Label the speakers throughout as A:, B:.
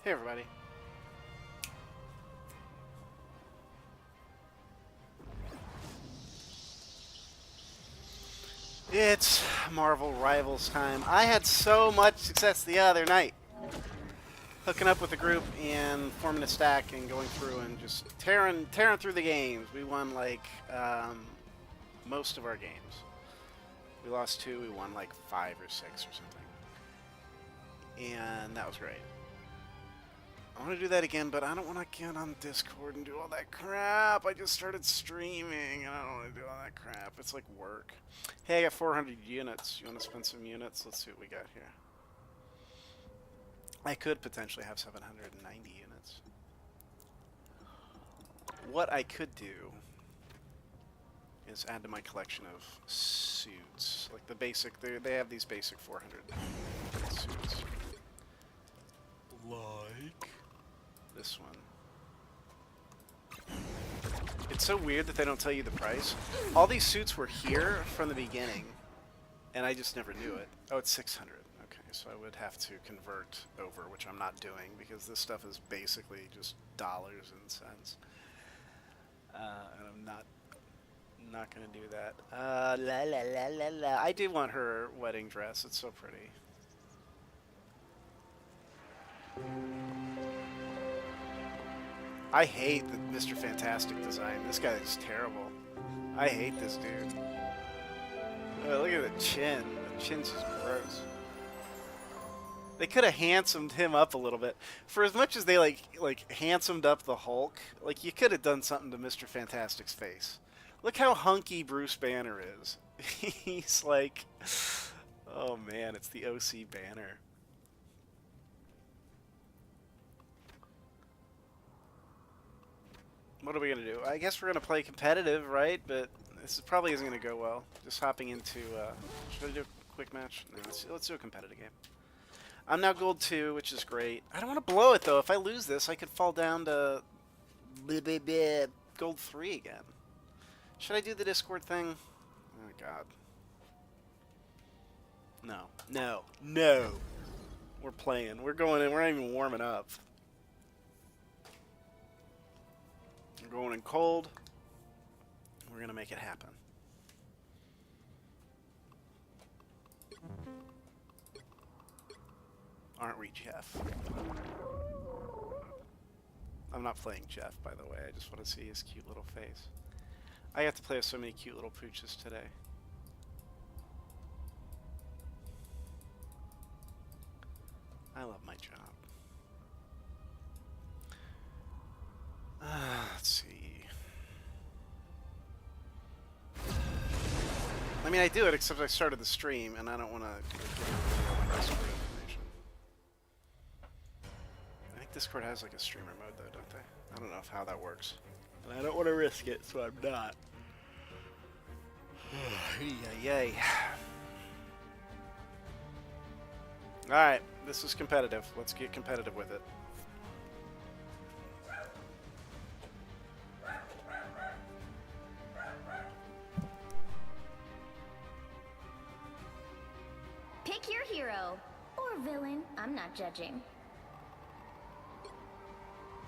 A: Hey everybody. It's Marvel Rivals time. I had so much success the other night. Hooking up with a group and forming a stack and going through and just tearing through the games. We won like most of our games. We lost 2, we won like 5 or 6 or something. And that was great. I want to do that again, but I don't want to get on Discord and do all that crap. I just started streaming, and I don't want to do all that crap. It's like work. Hey, I got 400 units. You want to spend some units? Let's see what we got here. I could potentially have 790 units. What I could do is add to my collection of suits. Like the basic, they have these basic 400 suits. Like this one. It's so weird that they don't tell you the price. All these suits were here from the beginning, and I just never knew it. Oh, it's 600. Okay, so I would have to convert over, which I'm not doing because this stuff is basically just dollars and cents. And I'm not gonna do that. La la la la la. I do want her wedding dress. It's so pretty. I hate the Mr. Fantastic design. This guy is terrible. I hate this dude. Oh, look at the chin. The chin's just gross. They could have handsomed him up a little bit. For as much as they like handsomed up the Hulk, like you could have done something to Mr. Fantastic's face. Look how hunky Bruce Banner is. He's like, oh man, it's the OC Banner. What are we going to do? I guess we're going to play competitive, right? But this probably isn't going to go well. Just hopping into... should I do a quick match? No, let's do a competitive game. I'm now gold 2, which is great. I don't want to blow it, though. If I lose this, I could fall down to... gold 3 again. Should I do the Discord thing? Oh, God. No. No. No. We're playing. We're going in. We're not even warming up. We're going in cold. We're going to make it happen. Aren't we, Jeff? I'm not playing Jeff, by the way. I just want to see his cute little face. I have to play with so many cute little pooches today. I love my job. Let's see. I mean, I do it, except I started the stream, and I don't want to give my Discord information. I think Discord has like a streamer mode, though, don't they? I don't know how that works. And I don't want to risk it, so I'm not. Yay. Alright, this is competitive. Let's get competitive with it.
B: Pick your hero. Or villain. I'm not judging.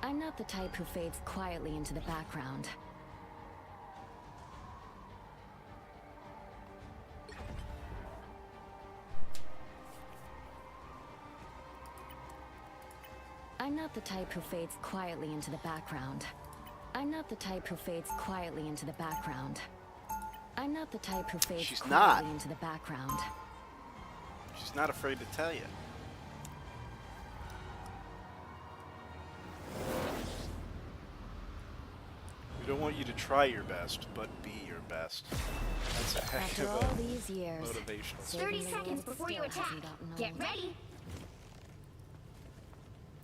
C: I'm not the type who fades quietly into the background. I'm not the type who fades quietly into the background. I'm not the type who fades quietly into the background. I'm not the type who fades quietly into the background.
A: She's not afraid to tell you. We don't want you to try your best, but be your best. That's a heck
C: After
A: of
C: all
A: a
C: these years,
A: motivational.
B: 30 seconds before you attack. Get ready.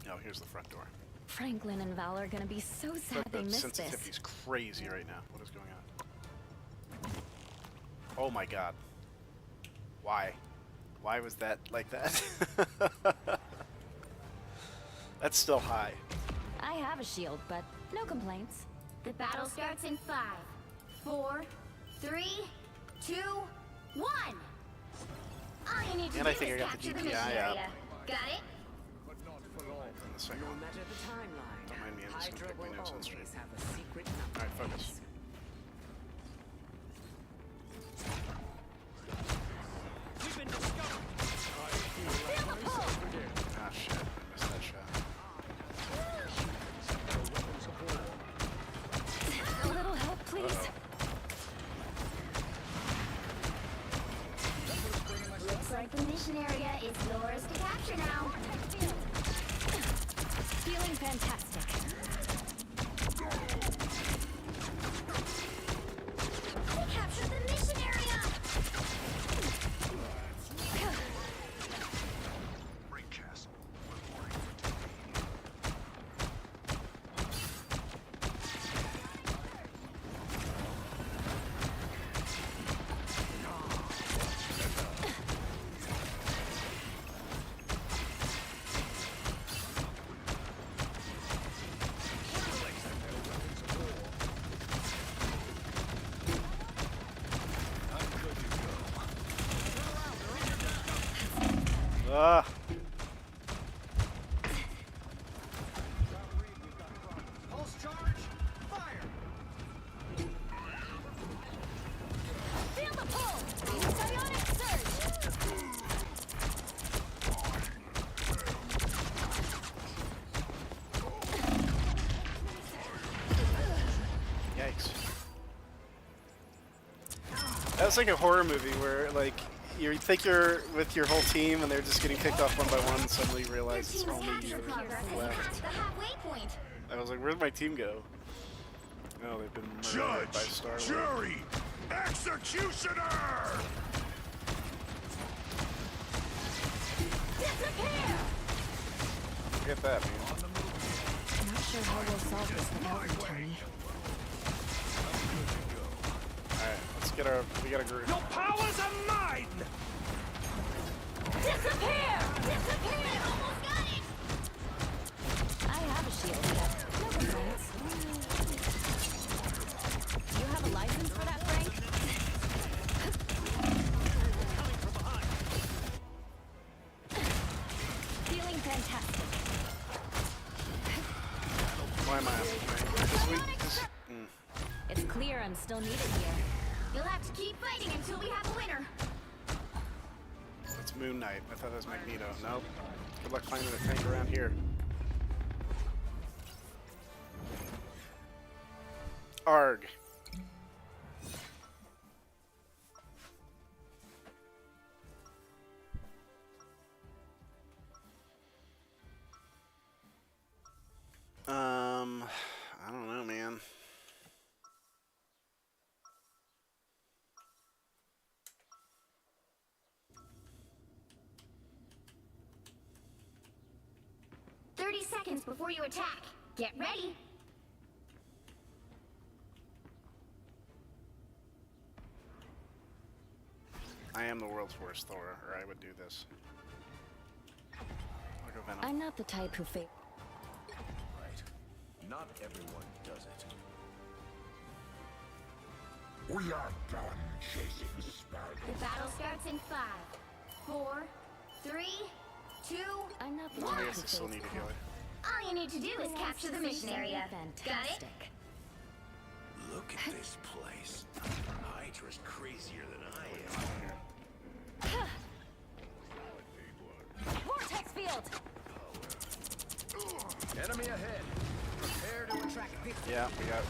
A: Oh, here's the front door.
C: Franklin and Val are gonna be so sad they
A: The
C: missed
A: sensitivity's
C: this.
A: crazy right now. What is going on? Oh my god. Why? Why was that like that? That's still high.
C: I have a shield, but no complaints.
B: The battle starts in 5, 4, 3, 2, 1. All you need to
A: And
B: do
A: I think
B: is
A: I got the
B: capture the
A: DPI
B: mission
A: up.
B: area. Got it?
A: And the second.
D: No matter the timeline,
A: Don't mind me, I'm just gonna
D: Hydra
A: pick my
D: will
A: nose on
D: always
A: stream.
D: have a secret number.
A: Alright, focus.
E: We've been discovered.
A: Ah, shit. I missed that shot.
C: A little help, please.
B: Looks like the mission area is yours to capture now.
C: Feeling fantastic.
B: We captured the mission area!
A: Ah!
E: Pulse charge. Fire.
B: Feel the pull! Psionic surge!
A: Yikes. That was like a horror movie where, like, you think you're with your whole team and they're just getting kicked off one by one and suddenly you
B: Your
A: realize it's
B: team has
A: only you
B: captured progress and
A: left.
B: passed the halfway point.
A: I was like, where'd my team go? Oh, they've been murdered by Star Wars.
F: Jury, executioner!
B: Disappear!
A: Forget that, man.
C: Not sure how we'll solve this without you, Tony.
A: Alright, let's get our... We got a group.
E: Your powers are mine.
B: Disappear! Disappear! Almost got it!
C: I have a shield yet. No complaints. You have a license for that, Frank?
E: Coming from behind.
C: Feeling fantastic.
A: Why am I up? Because we...
C: It's clear I'm still needed here.
B: You'll have to keep fighting until we have a winner.
A: It's Moon Knight. I thought that was Magneto. Nope. Good luck finding a tank around here. Arg. I don't know, man.
B: Seconds before you attack. Get ready.
A: I am the world's worst Thor, or I would do this. I'll go Venom.
C: I'm not the type who fake.
F: Right. Not everyone does it. We are done chasing spiders.
B: The battle starts in 5, 4, 3, 2,
C: I'm not the
A: I
C: type who
A: guess I still
C: fakes
A: need a healer.
B: all you need to do is capture the mission area. Got it?
C: Fantastic.
F: Look at this place. Hydra's crazier than I am.
C: Vortex field.
E: Enemy ahead. Prepare to attract this.
A: Yeah, we got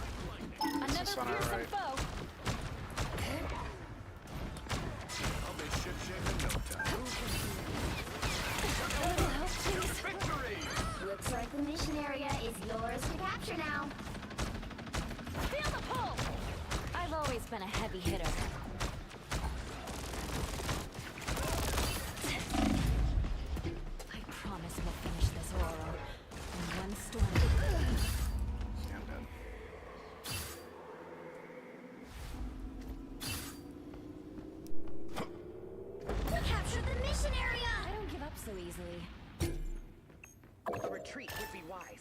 C: Another
A: this on our
C: fearsome
A: right.
C: foe.
F: I'll be shipshape in no time.
C: A little help, please.
E: Victory.
B: Looks like the mission area is yours to capture now.
C: Feel the pull. I've always been a heavy hitter. I promise we'll finish this Oro in one storm.
A: Yeah, I'm dead.
B: We captured the mission area!
C: I don't give up so easily.
D: A retreat would be wise.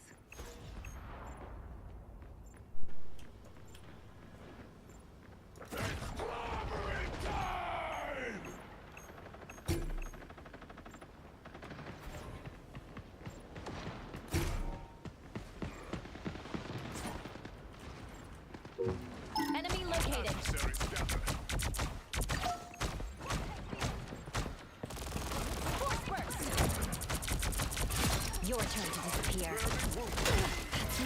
C: your turn to disappear.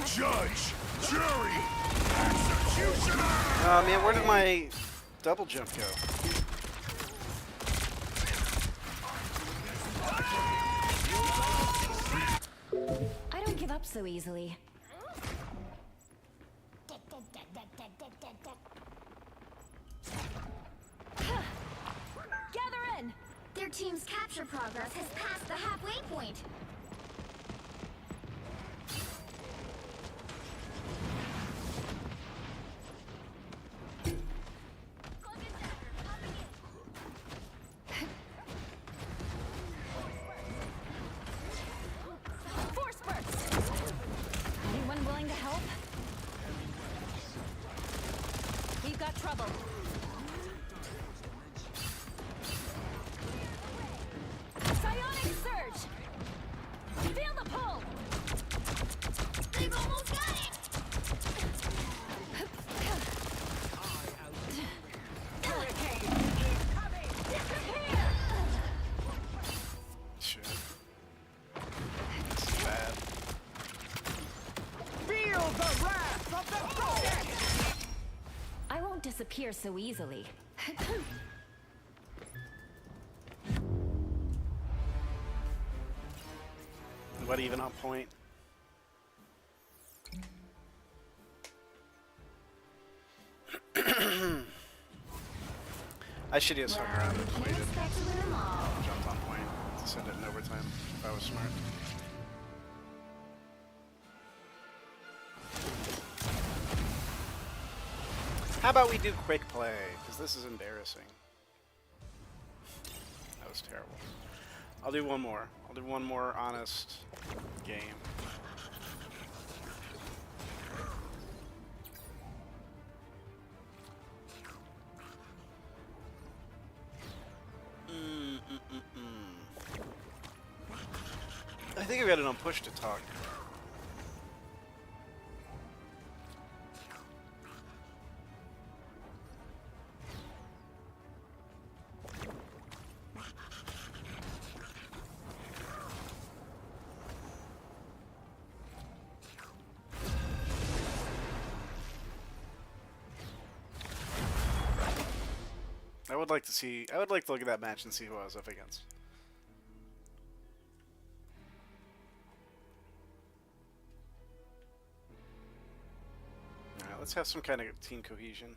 F: Judge, jury, executioner!
A: Oh man, where did my double jump go?
C: I don't give up so easily. Gather in!
B: Their team's capture progress has passed the halfway point.
C: Force burst! Anyone willing to help? We've got trouble. Psionic surge! Feel the pull!
B: They've almost got it!
C: Disappear!
A: Shit. This is bad.
E: Feel the wrath of the goat!
C: I won't disappear so easily.
A: What, even on point? I should just hung around and waited.
B: Expect to win them all.
A: Jumped on point to send it in overtime if I was smart. How about we do quick play? Because this is embarrassing. That was terrible. I'll do one more. I'll do one more honest game. I think I got it on push to talk. I would like to see. I would like to look at that match and see who I was up against. All right, let's have some kind of team cohesion.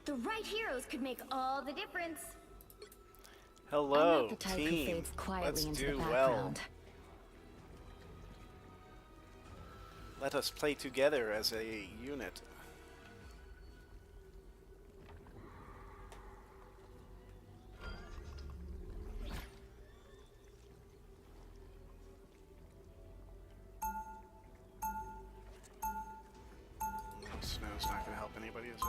B: The right heroes could make all the difference.
C: I'm
A: Hello,
C: not the type who
A: team.
C: fades quietly
A: Let's
C: into
A: do
C: the
A: well.
C: background.
A: Let us play together as a unit. Snow's not going to help anybody, is it?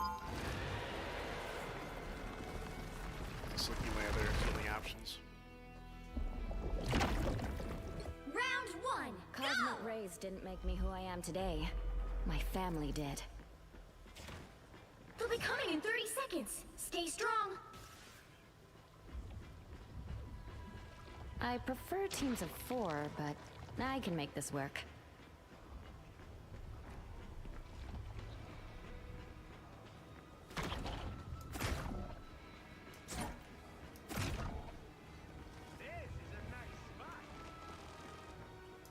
A: Just looking at my other healing options.
B: Round one,
C: Cosmic
B: go!
C: rays didn't make me who I am today. My family did.
B: They'll be coming in 30 seconds. Stay strong.
C: I prefer teams of 4, but I can make this work.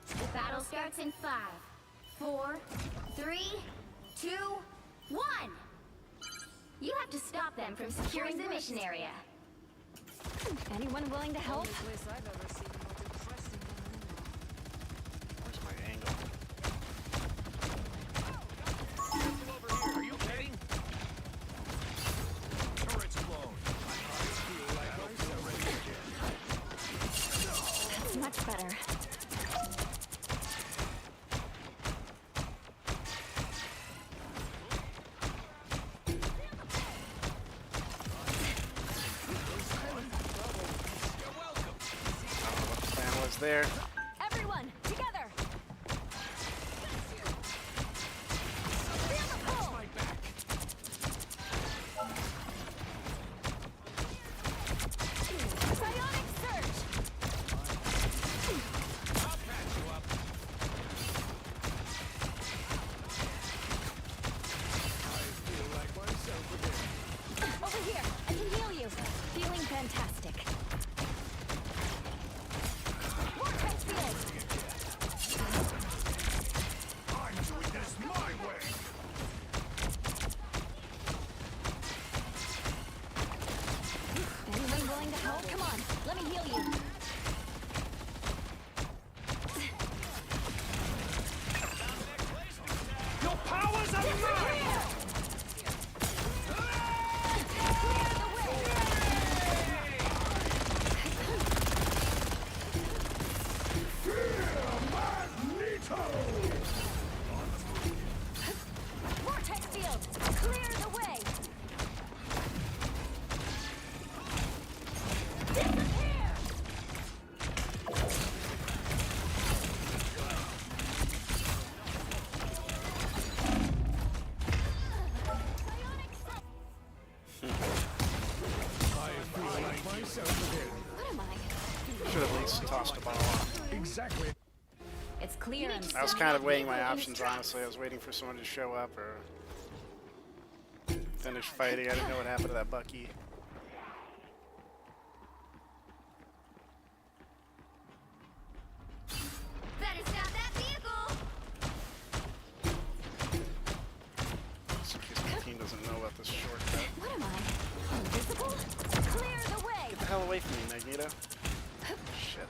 B: The battle starts in 5, 4, 3, 2, 1. You have to stop them from securing the mission area.
C: Anyone willing to help?
A: Where's my angle?
E: Over here, are you kidding? Turret's blown.
C: That's much better.
A: I don't know what the plan was there.
C: Everyone, together! Vortex field! Clear the way! Disappear! What am I?
A: Should have at least tossed a ball off.
E: Exactly.
C: It's clear and
A: I was kind of weighing my options, honestly. I was waiting for someone to show up or finish fighting. I didn't know what happened to that Bucky.
B: Better stop that vehicle!
A: Just in case my team doesn't know about this shortcut.
C: What am I? Invisible? Clear the way!
A: Get the hell away from me, Magneto. Shit.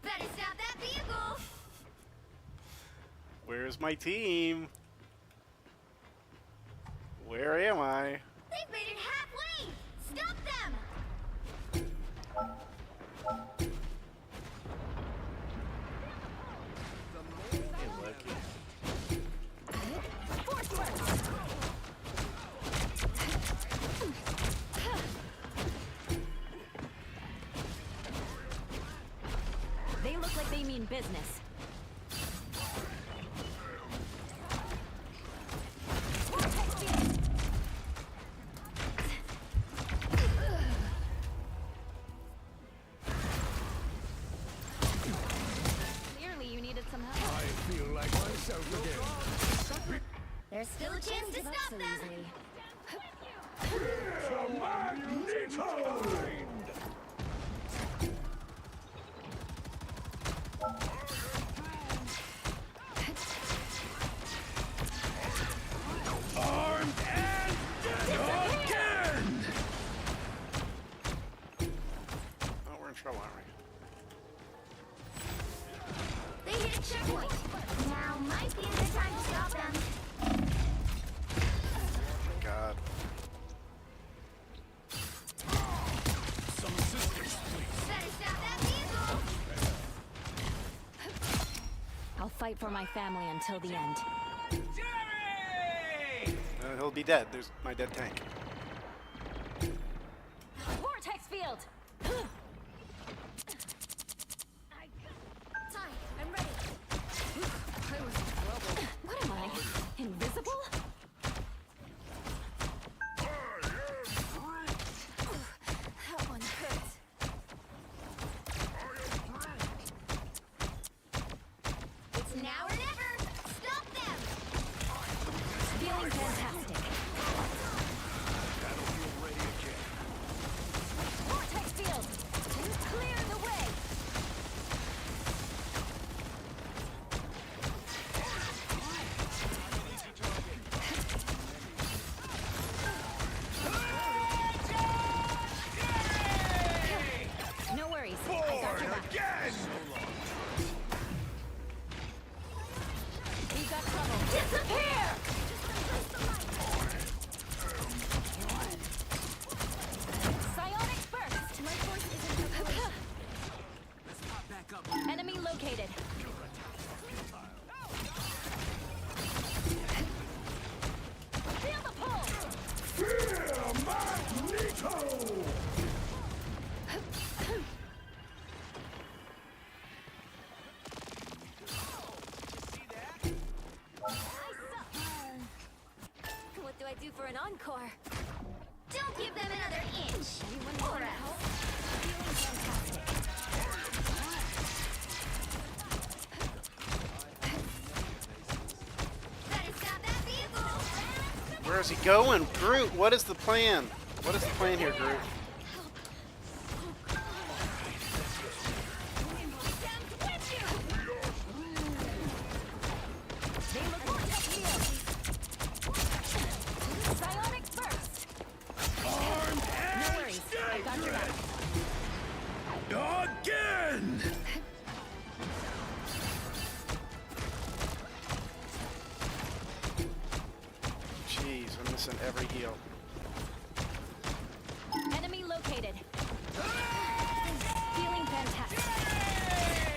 B: Better stop that vehicle!
A: Where's my team? Where am I?
B: They've made it halfway! Stop them!
A: Hey, Loki.
C: Force work! They look like they mean business. Clearly you needed some help.
E: I feel like myself again.
B: There's still a chance to
C: Give up
B: stop
C: so
B: them!
C: easily.
E: Armed and again!
A: Oh, we're in trouble, aren't we?
B: They hit a checkpoint! Now might be a good time to stop them!
A: God.
E: Some assistance, please.
B: Better stop that vehicle!
C: I'll fight for my family until the end.
E: Jerry!
A: He'll be dead. There's my dead tank.
C: Vortex field!
B: Ty, I'm ready!
C: What am I? Invisible?
B: That one hurts. It's now or never! Stop them!
C: Feeling fantastic.
E: Battlefield ready again.
C: Vortex field! Clear the way! No worries. I got your
E: Forward
C: back.
E: again!
C: We've got trouble. Disappear! Psionic burst! My force isn't Enemy located. Feel the pull!
B: What do I do for an encore? Don't give them another inch! Or else.
C: Feeling fantastic.
B: Better stop that vehicle!
A: Where is he going? Groot, what is the plan? What is the plan here, Groot?
C: They look vortex field. Psionic burst! No worries. I got your back.
E: Again!
A: missing every heal.
C: Enemy located. Feeling fantastic.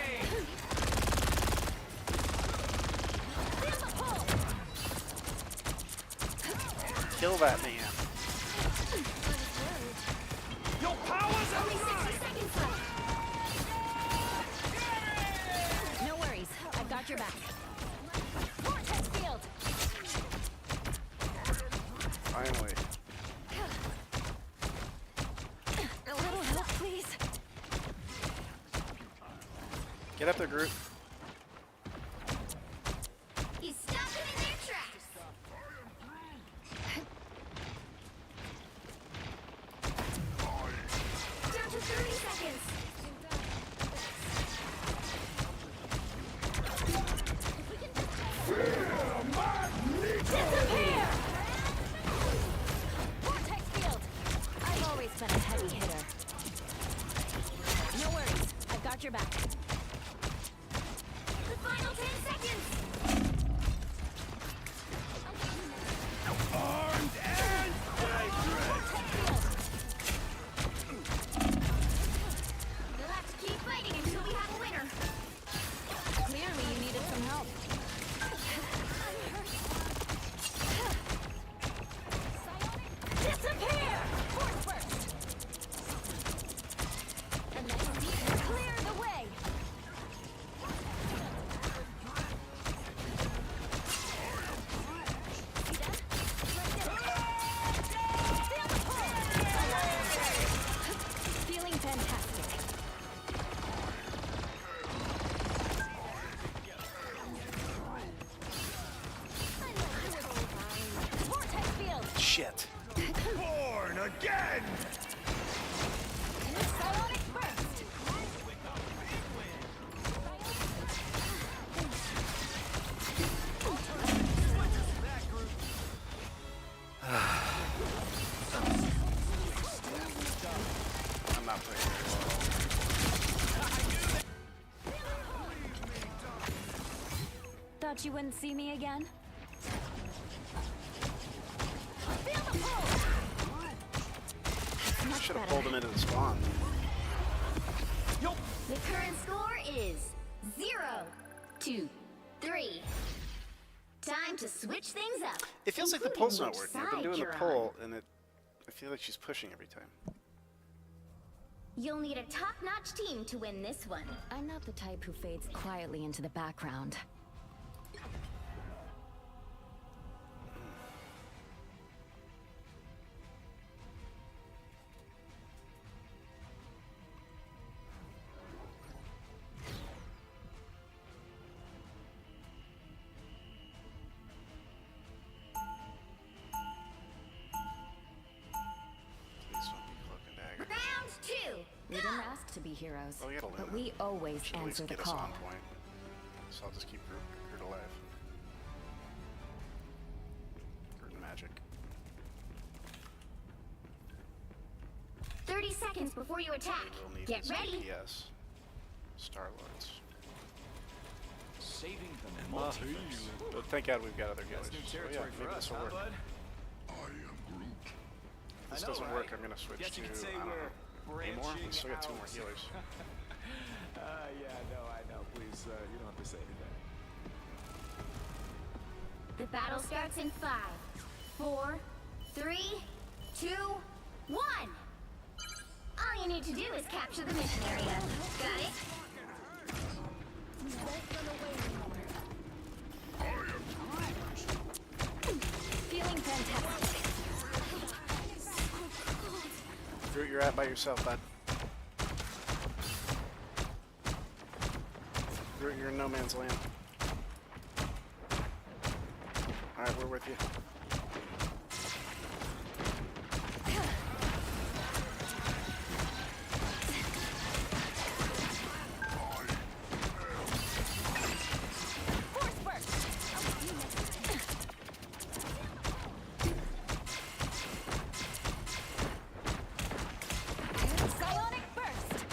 A: Kill that man.
E: Your powers are
B: Only 60 seconds left.
C: No worries. I've got your back. Vortex field.
A: Finally.
C: A little help, please.
A: Get up there, Groot.
B: You stopped them in their tracks. Down to 30 seconds.
C: Disappear! Vortex field. I've always been a heavy hitter. No worries. I've got your back.
B: The final 10 seconds.
E: armed and dangerous.
B: You'll have to keep fighting until we have a winner.
C: Clearly you needed some help. Disappear! Force burst! Clear the way! Feeling fantastic. Vortex field!
A: Shit.
E: Born again.
C: Psionic burst!
A: I'm not playing very well.
C: Thought you wouldn't see me again? Much
A: Should have
C: better.
A: pulled him into the spawn.
B: The current score is 0-3. Time to switch things up.
A: It feels like the
B: including
A: pull's not
B: which
A: working. I've been
B: side
A: doing the
B: you're
A: pull, and I feel like she's pushing every time.
B: on. You'll need a top-notch team to win this one.
C: I'm not the type who fades quietly into the background.
A: Please don't be Cloak and Dagger.
B: Round 2.
C: We didn't ask to be heroes,
A: Oh, we got a
C: but
A: limit.
C: we always
A: Should at least
C: answer the
A: get us
C: call.
A: on point. So I'll just keep Groot alive. Groot and magic.
B: 30 seconds before you attack.
A: We'll need
B: Get
A: his
B: ready.
A: DPS. Star-Lords.
E: Saving the multiverse.
A: But thank God we've got other guys.
E: That's new
A: So yeah,
E: territory
A: maybe
E: for us,
A: this will
E: huh,
A: work.
E: bud?
F: I am Groot.
A: If this
E: I know,
A: doesn't
E: right?
A: work, I'm gonna switch
E: Guess
A: to
E: you could say
A: I don't
E: we're
A: know, Namor. We
E: branching
A: still got 2 more
E: out.
A: healers.
E: Yeah, I know. Please, you don't have to say anything.
B: The battle starts in 5, 4, 3, 2, 1. All you need to do is capture the mission area. Got it?
C: Feeling fantastic.
A: Groot, you're out by yourself, bud. Groot, you're in no man's land. Alright, we're with you.
C: Force burst! Psionic burst!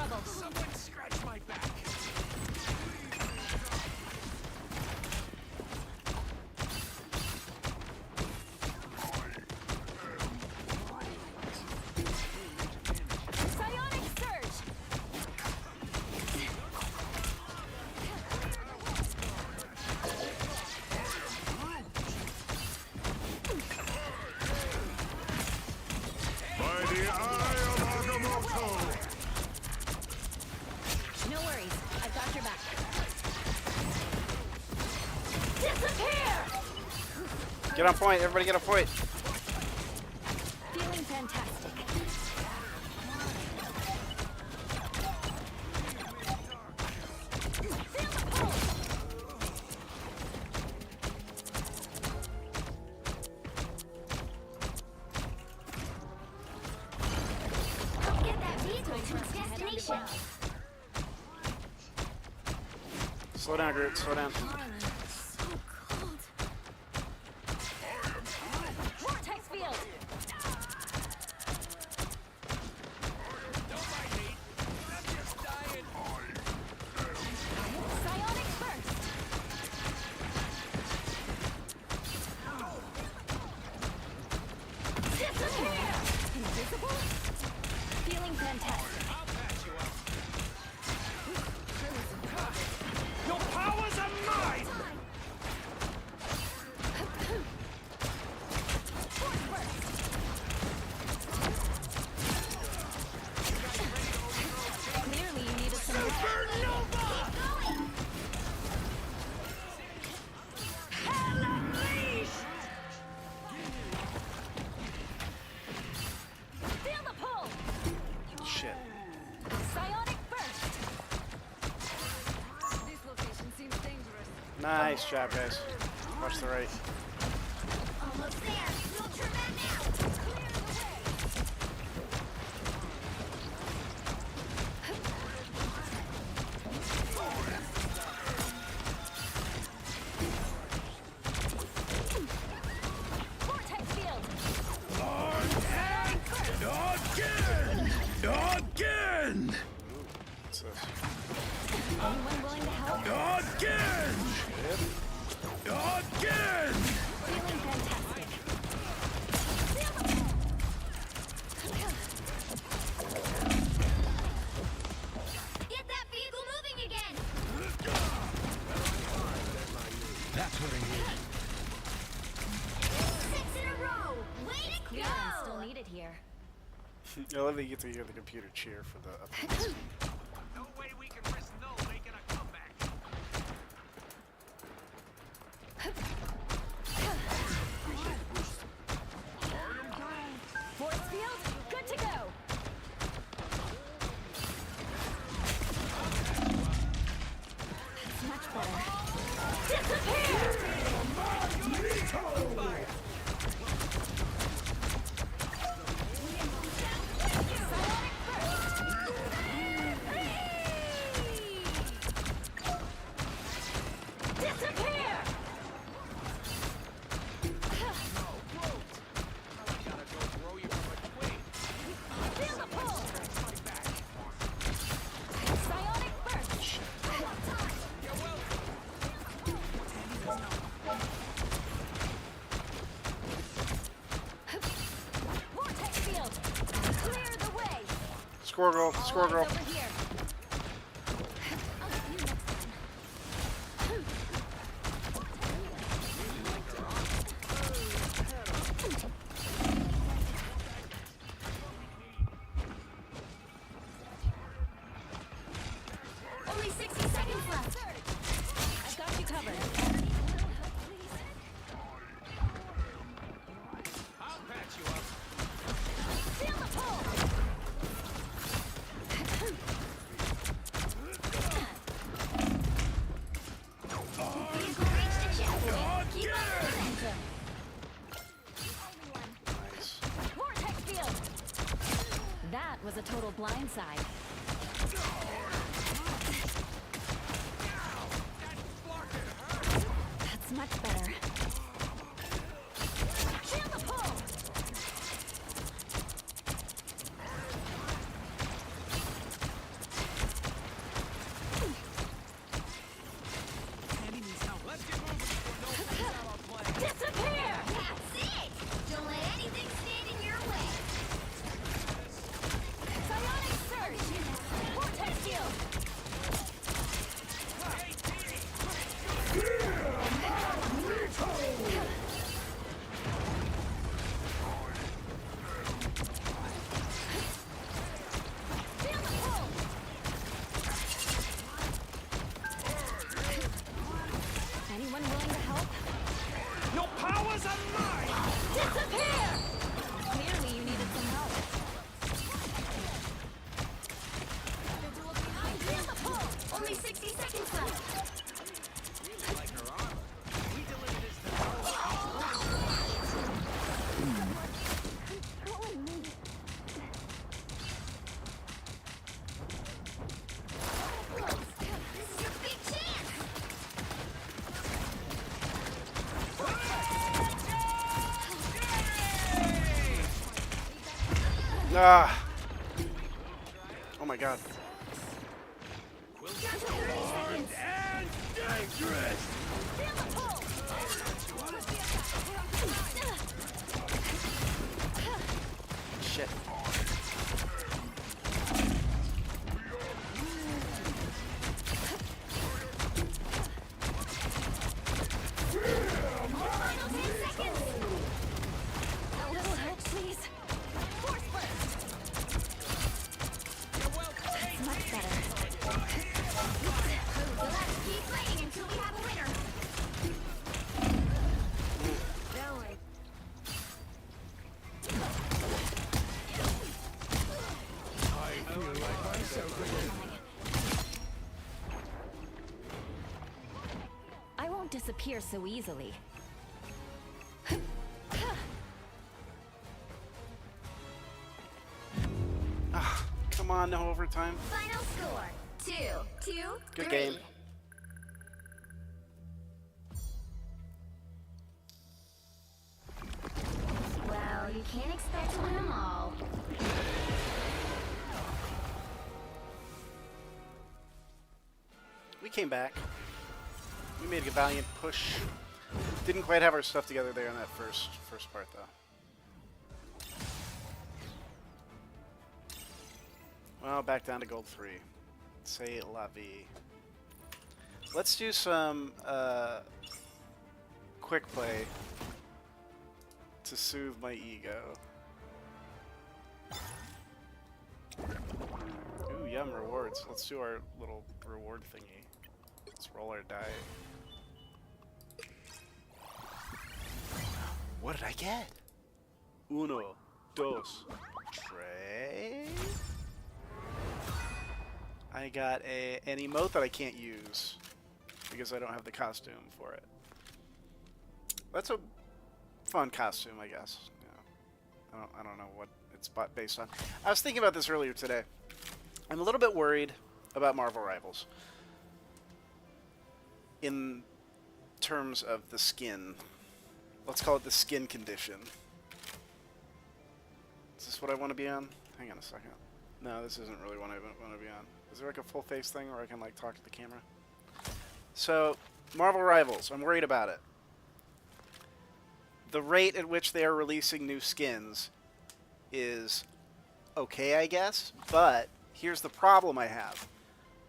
C: trouble.
E: Someone scratch my back.
C: Psionic surge.
F: By the eye of Agamotto!
C: No worries, I've got your back. Disappear!
A: Get on point. Everybody get on point.
C: Feeling fantastic.
B: Get that vehicle to its destination.
A: Slow down, Groot. Slow down.
B: So cold.
C: Vortex field.
E: Don't mind me. I'm just dying.
C: Psionic burst. Disappear! Invisible? Feeling fantastic.
E: I'll patch you up. Your powers are mine!
C: Force burst. Clearly you needed some
E: Supernova!
C: Hell unleashed! Feel the pull!
A: Shit.
C: Psionic burst! This location seems dangerous.
A: Nice job, guys. Watch the right.
B: Almost there. We'll turn back now.
C: Clear the way! Vortex field!
F: Again!
A: What's this?
C: Anyone willing to help?
F: Again! Again!
C: Feeling fantastic.
B: Get that vehicle moving again.
F: That's what I need.
B: 6 in a row. Way to
C: Clearance still
B: go.
C: needed here.
A: I love that you get to hear the computer cheer for the updates.
E: No way we can risk Null making a comeback.
C: Force field, good to go. That's much better. Disappear! Disappear!
E: Gotta go throw you from a twig.
C: Feel the pull! Psionic burst! Vortex field! Clear the way!
A: Score girl. Score
C: All
A: girl.
C: eyes over here. I'll see you next time.
B: Only 60 seconds left.
C: I've got you covered.
E: I'll patch you up.
C: Feel the pull!
B: Vehicle reached the checkpoint. Keep up the momentum.
A: Nice.
C: Vortex field! That was a total blindside. That's much better. Feel the pull!
A: Ah! Oh my god.
B: Down to 30 seconds.
E: And dangerous!
B: Feel the pull.
A: Shit.
B: Final 10 seconds.
C: A little help, please.
B: Force burst.
C: That's much better.
B: We'll have to keep playing until we have a winner. Going.
C: I won't disappear so easily.
A: Ah, come on, no overtime.
B: Final score. 2-2.
A: Good game.
B: Well, you can't expect to win them all.
A: We came back. We made a valiant push. Didn't quite have our stuff together there in that first part, though. Well, back down to gold 3. Say la vie. Let's do some quick play to soothe my ego. Ooh, yum, rewards. Let's do our little reward thingy. Let's roll our die. What did I get? Uno, dos, tres. I got an emote that I can't use because I don't have the costume for it. That's a fun costume, I guess. Yeah. I don't know what it's based on. I was thinking about this earlier today. I'm a little bit worried about Marvel Rivals in terms of the skin. Let's call it the skin condition. Is this what I want to be on? Hang on a second. No, this isn't really what I want to be on. Is there like a full face thing where I can like talk to the camera? So, Marvel Rivals, I'm worried about it. The rate at which they are releasing new skins is okay, I guess, but here's the problem I have.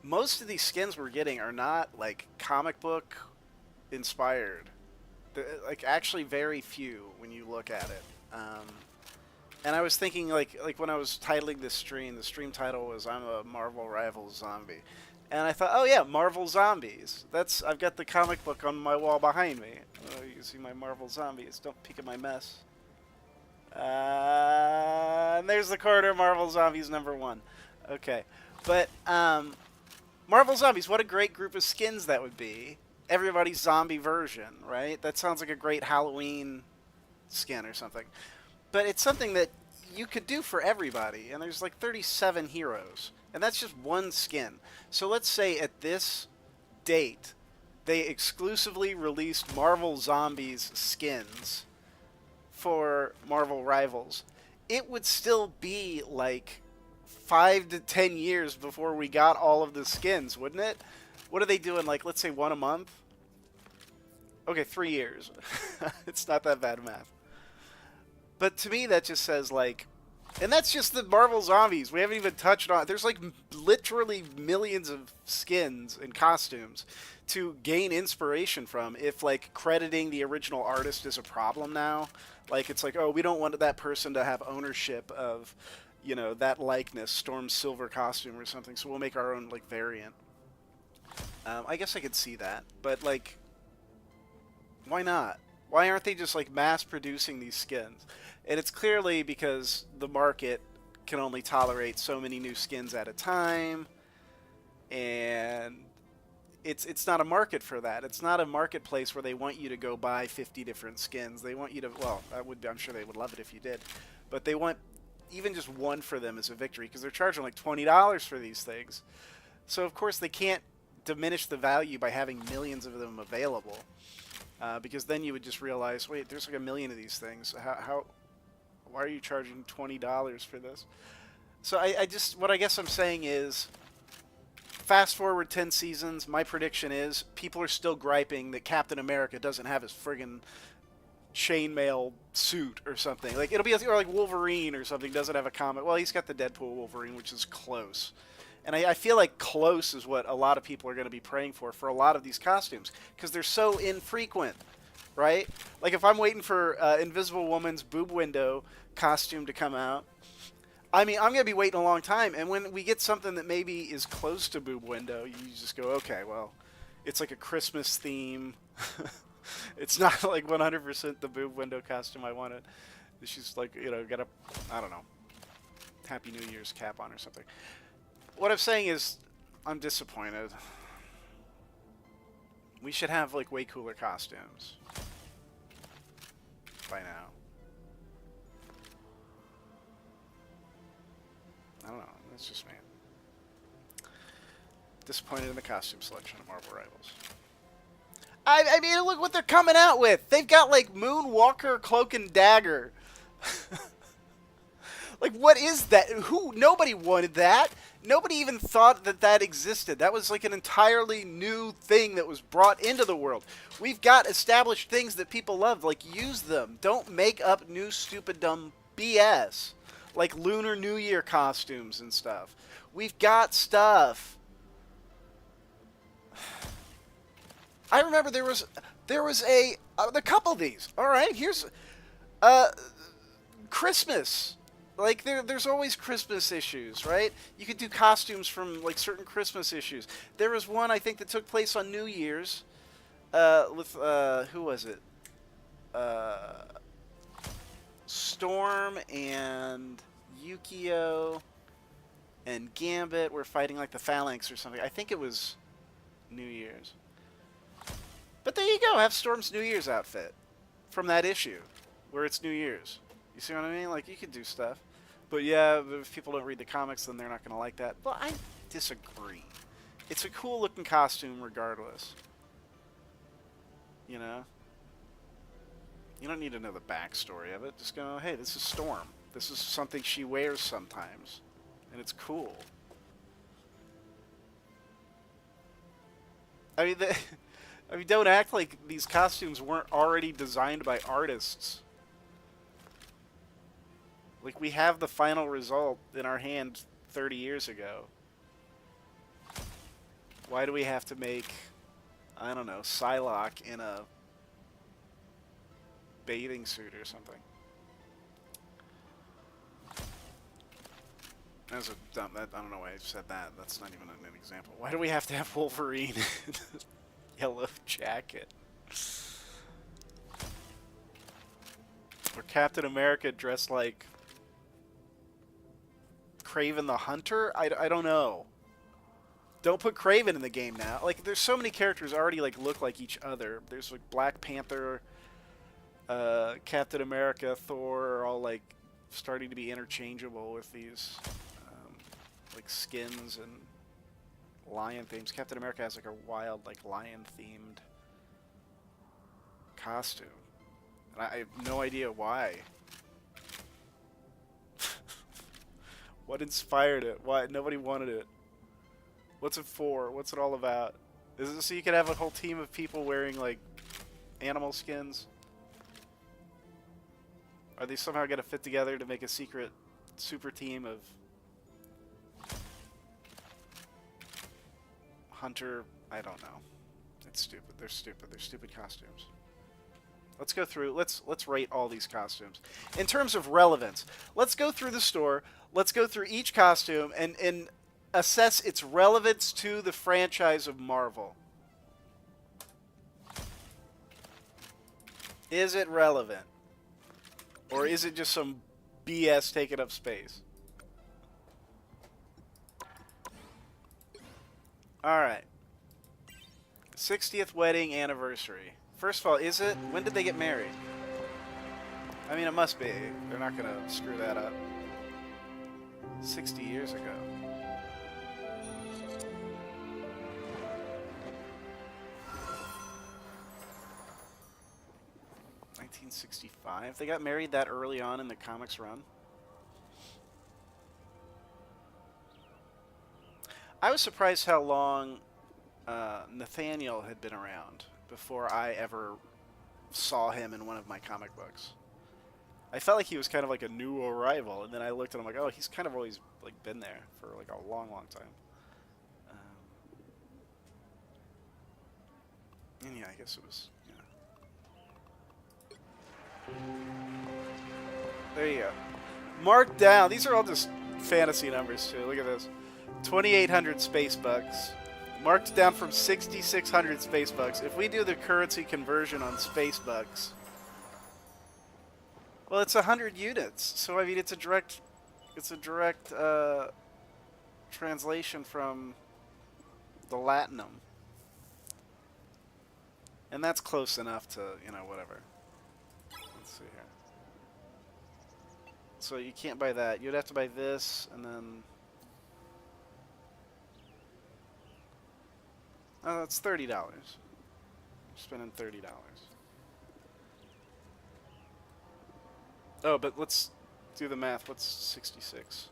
A: Most of these skins we're getting are not like comic book inspired. They're, like, actually very few when you look at it. And I was thinking, like when I was titling this stream, the stream title was "I'm a Marvel Rivals zombie," and I thought, oh yeah, Marvel Zombies. I've got the comic book on my wall behind me. Oh, you can see my Marvel Zombies. Don't peek at my mess. And there's the corner, Marvel Zombies #1. Okay, but Marvel Zombies, what a great group of skins that would be. Everybody's zombie version, right? That sounds like a great Halloween skin or something. But it's something that you could do for everybody, and there's like 37 heroes, and that's just one skin. So let's say at this date, they exclusively released Marvel Zombies skins for Marvel Rivals. It would still be like 5 to 10 years before we got all of the skins, wouldn't it? What are they doing, like, let's say one a month? Okay, 3 years. It's not that bad math. But to me, that just says, like... And that's just the Marvel Zombies. We haven't even touched on... There's, like, literally millions of skins and costumes to gain inspiration from if, like, crediting the original artist is a problem now. Like, it's like, oh, we don't want that person to have ownership of, you know, that likeness, Storm's silver costume or something, so we'll make our own, like, variant. I guess I could see that. But, like, why not? Why aren't they just, like, mass-producing these skins? And it's clearly because the market can only tolerate so many new skins at a time, and it's not a market for that. It's not a marketplace where they want you to go buy 50 different skins. They want you to, well, I'm sure they would love it if you did, but they want even just one for them as a victory, because they're charging like $20 for these things. So, of course, they can't diminish the value by having millions of them available. Because then you would just realize, wait, there's like a million of these things. Why are you charging $20 for this? So I just, what I guess I'm saying is, fast forward 10 seasons, my prediction is people are still griping that Captain America doesn't have his friggin' chainmail suit or something. Like, it'll be, or like Wolverine or something doesn't have a comic. Well, he's got the Deadpool Wolverine, which is close. And I feel like close is what a lot of people are going to be praying for a lot of these costumes, because they're so infrequent, right? Like, if I'm waiting for Invisible Woman's boob window costume to come out, I mean, I'm going to be waiting a long time, and when we get something that maybe is close to boob window, you just go, okay, well, it's like a Christmas theme. It's not like 100% the boob window costume I wanted. She's like, you know, got a, I don't know, Happy New Year's cap on or something. What I'm saying is, I'm disappointed. We should have, like, way cooler costumes by now. I don't know. That's just me. Disappointed in the costume selection of Marvel Rivals. I mean, look what they're coming out with. They've got, like, Moonwalker, Cloak and Dagger. Like, what is that? Nobody wanted that. Nobody even thought that that existed. That was like an entirely new thing that was brought into the world. We've got established things that people love. Like, use them. Don't make up new, stupid, dumb BS. Like Lunar New Year costumes and stuff. We've got stuff. I remember there was a couple of these. All right, here's Christmas. Like, there's always Christmas issues, right? You could do costumes from, like, certain Christmas issues. There was one, I think, that took place on New Year's with, who was it? Storm and Yukio and Gambit were fighting, like, the Phalanx or something. I think it was New Year's. But there you go. Have Storm's New Year's outfit from that issue where it's New Year's. You see what I mean? Like, you could do stuff. But yeah, if people don't read the comics, then they're not going to like that. Well, I disagree. It's a cool-looking costume regardless. You know? You don't need to know the backstory of it. Just go, hey, this is Storm. This is something she wears sometimes. And it's cool. I mean, don't act like these costumes weren't already designed by artists. Like, we have the final result in our hand 30 years ago. Why do we have to make, I don't know, Psylocke in a bathing suit or something? That's a dumb, I don't know why I said that. That's not even an example. Why do we have to have Wolverine in a yellow jacket? Or Captain America dressed like Kraven the Hunter? I don't know. Don't put Kraven in the game now. Like, there's so many characters already, like, look like each other. There's, like, Black Panther, Captain America, Thor are all, like, starting to be interchangeable with these, like, skins and lion themes. Captain America has, like, a wild, like, lion-themed costume. And I have no idea why. What inspired it? Why? Nobody wanted it. What's it for? What's it all about? Is it so you can have a whole team of people wearing, like, animal skins? Are they somehow going to fit together to make a secret super team of Hunter? I don't know. It's stupid. They're stupid. They're stupid costumes. Let's go through. Let's rate all these costumes in terms of relevance. Let's go through the store. Let's go through each costume and assess its relevance to the franchise of Marvel. Is it relevant? Or is it just some BS taking up space? Alright. 60th wedding anniversary. First of all, is it? When did they get married? I mean, it must be. They're not going to screw that up. 60 years ago. $1965. 25. They got married that early on in the comics run. I was surprised how long Nathaniel had been around before I ever saw him in one of my comic books. I felt like he was kind of like a new arrival, and then I looked at him like, oh, he's kind of always like been there for like a long, long time. And yeah, I guess it was. Yeah. There you go. Marked down. These are all just fantasy numbers too. Look at this. 2,800 space bucks. Marked down from 6,600 space bucks. If we do the currency conversion on space bucks, well, it's 100 units. So I mean, it's a direct translation from the Latinum, and that's close enough to, you know, whatever. Let's see here. So you can't buy that. You'd have to buy this, and then. Oh, that's $30. Spending $30. Oh, but let's do the math. What's 66?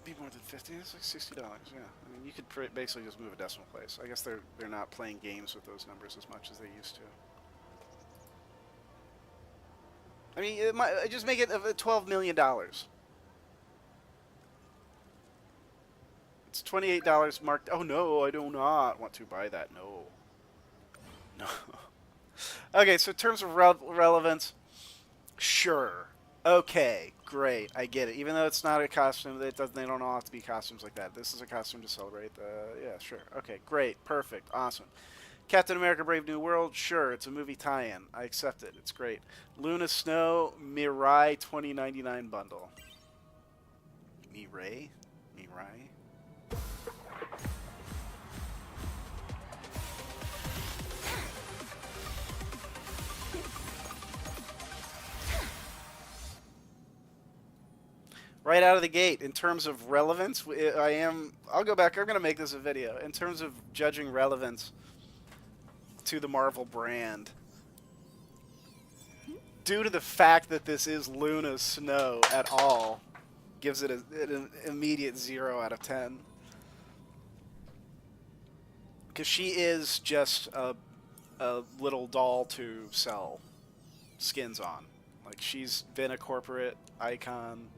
A: Be more than 50. It's like $60. Yeah, I mean, you could basically just move a decimal place. I guess they're not playing games with those numbers as much as they used to. I mean, it might just make it $12 million. It's $28 marked. Oh no, I do not want to buy that. No. No. Okay, so in terms of relevance, sure. Okay, great. I get it. Even though it's not a costume, they don't all have to be costumes like that. This is a costume to celebrate. Yeah, sure. Okay, great. Perfect. Awesome. Captain America Brave New World, sure. It's a movie tie-in. I accept it. It's great. Luna Snow Mirai 2099 bundle. Mirai? Mirai? Right out of the gate, in terms of relevance, I'll go back, I'm going to make this a video. In terms of judging relevance to the Marvel brand, due to the fact that this is Luna Snow at all, gives it an immediate 0 out of 10. Because she is just a little doll to sell skins on. Like, she's been a corporate icon.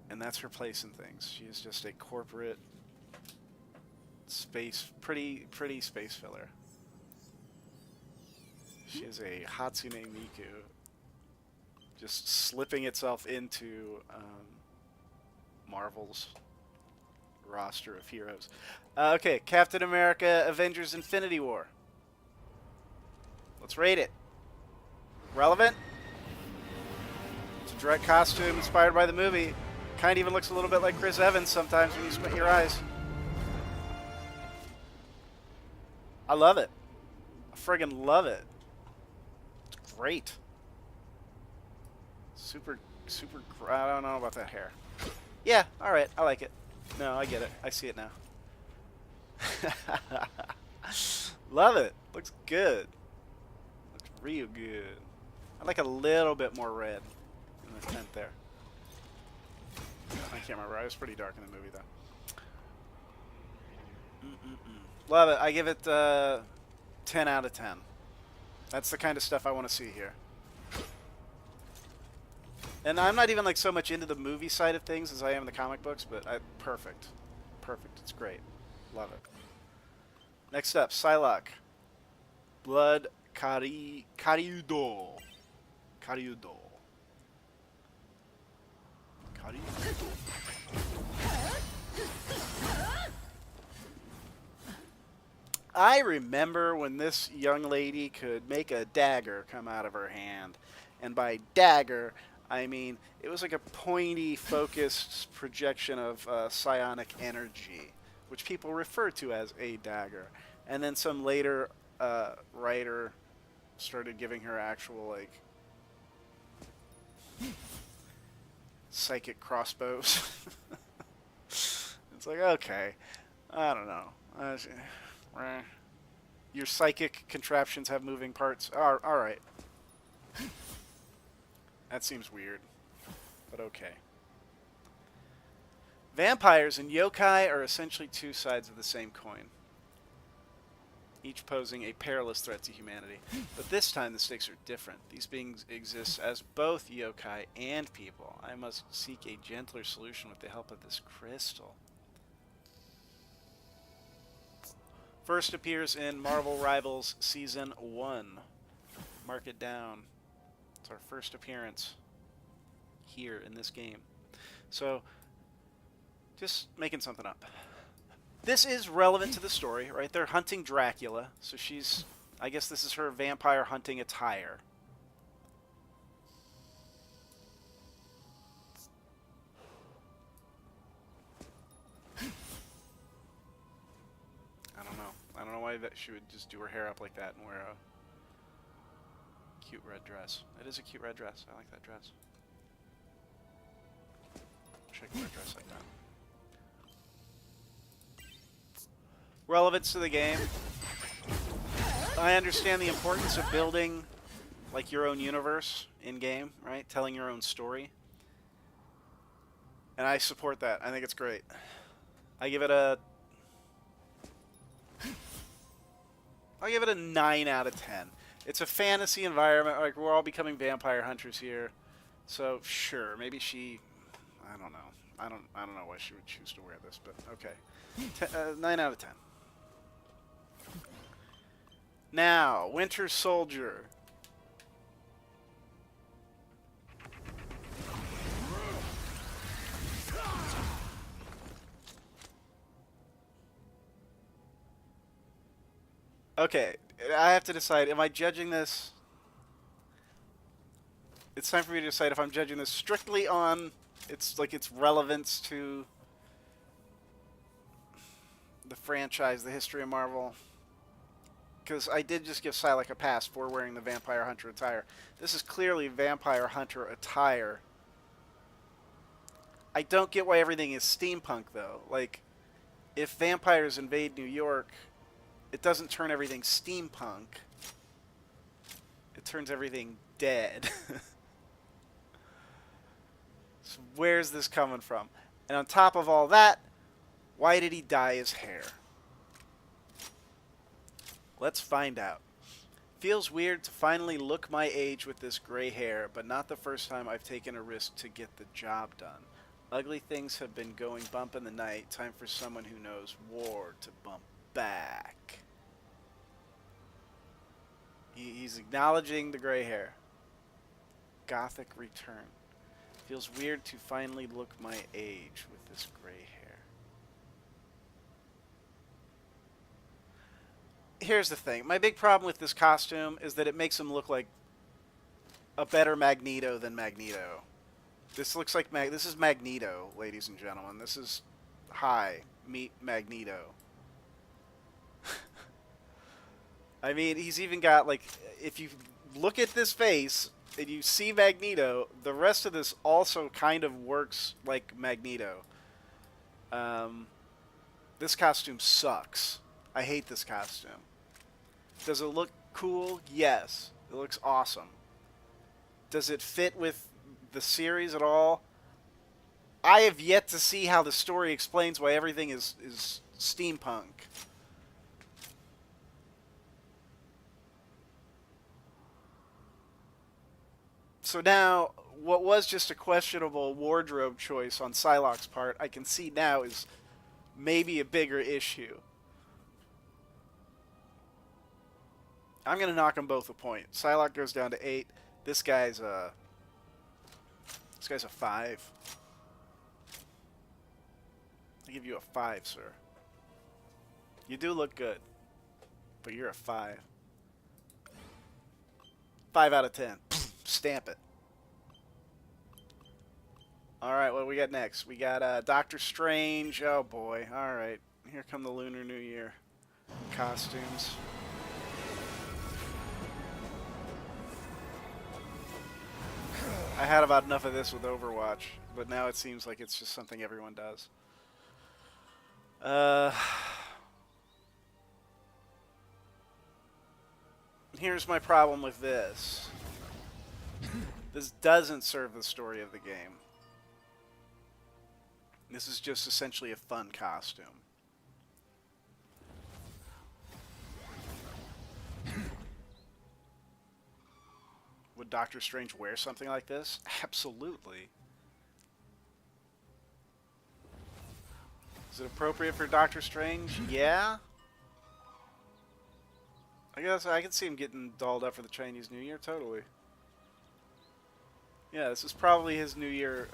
A: And that's her place in things. She is just a corporate pretty space filler. She is a Hatsune Miku, just slipping itself into Marvel's roster of heroes. Okay, Captain America, Avengers: Infinity War. Let's rate it. Relevant? It's a direct costume inspired by the movie. Kind of even looks a little bit like Chris Evans sometimes when you squint your eyes. I love it. I friggin' love it. It's great. Super, I don't know about that hair. Yeah, alright, I like it. No, I get it. I see it now. Love it. Looks good. Looks real good. I like a little bit more red in the tent there. I can't remember. I was pretty dark in the movie, though. Love it. I give it 10 out of 10. That's the kind of stuff I want to see here. And I'm not even like so much into the movie side of things as I am in the comic books, but perfect. Perfect. It's great. Love it. Next up, Psylocke. Blood Kariudo. Kariudo. I remember when this young lady could make a dagger come out of her hand. And by dagger, I mean it was like a pointy, focused projection of psionic energy, which people refer to as a dagger. And then some later writer started giving her actual, like, psychic crossbows. It's like, okay, I don't know. Your psychic contraptions have moving parts. Alright. That seems weird. But okay. Vampires and yokai are essentially two sides of the same coin, each posing a perilous threat to humanity. But this time the stakes are different. These beings exist as both yokai and people. I must seek a gentler solution with the help of this crystal. First appears in Marvel Rivals Season 1. Mark it down. It's our first appearance here in this game. So, just making something up. This is relevant to the story, right? They're hunting Dracula, so she's... I guess this is her vampire hunting attire. I don't know why that she would just do her hair up like that and wear a cute red dress. It is a cute red dress. I like that dress. Wish I could wear a dress like that. Relevance to the game. I understand the importance of building like your own universe in game, right? Telling your own story. And I support that. I think it's great. I give it a 9 out of 10. It's a fantasy environment. Like, we're all becoming vampire hunters here. So, sure, maybe she... I don't know. I don't know why she would choose to wear this, but okay. 9 out of 10. Now, Winter Soldier. Okay, I have to decide, am I judging this? It's time for me to decide if I'm judging this strictly on its relevance to the franchise, the history of Marvel. Because I did just give Psylocke a pass for wearing the Vampire Hunter attire. This is clearly Vampire Hunter attire. I don't get why everything is steampunk, though. Like, if vampires invade New York... it doesn't turn everything steampunk. It turns everything dead. So where's this coming from? And on top of all that, why did he dye his hair? Let's find out. Feels weird to finally look my age with this gray hair, but not the first time I've taken a risk to get the job done. Ugly things have been going bump in the night. Time for someone who knows war to bump back. He's acknowledging the gray hair. Gothic return. Feels weird to finally look my age with this gray hair. Here's the thing. My big problem with this costume is that it makes him look like a better Magneto than Magneto. This looks like this is Magneto, ladies and gentlemen. This is meet Magneto. I mean, he's even got, like, if you look at this face and you see Magneto, the rest of this also kind of works like Magneto. This costume sucks. I hate this costume. Does it look cool? Yes. It looks awesome. Does it fit with the series at all? I have yet to see how the story explains why everything is steampunk. So now, what was just a questionable wardrobe choice on Psylocke's part, I can see now is maybe a bigger issue. I'm going to knock them both a point. Psylocke goes down to 8. This guy's a 5. I give you a 5, sir. You do look good, but you're a 5. 5 out of 10. Stamp it. Alright, what do we got next? We got Doctor Strange. Oh boy. Alright. Here come the Lunar New Year costumes. I had about enough of this with Overwatch, but now it seems like it's just something everyone does. Here's my problem with this. This doesn't serve the story of the game. This is just essentially a fun costume. Would Doctor Strange wear something like this? Absolutely. Is it appropriate for Doctor Strange? Yeah. I guess I can see him getting dolled up for the Chinese New Year, totally. Yeah, this is probably his New Year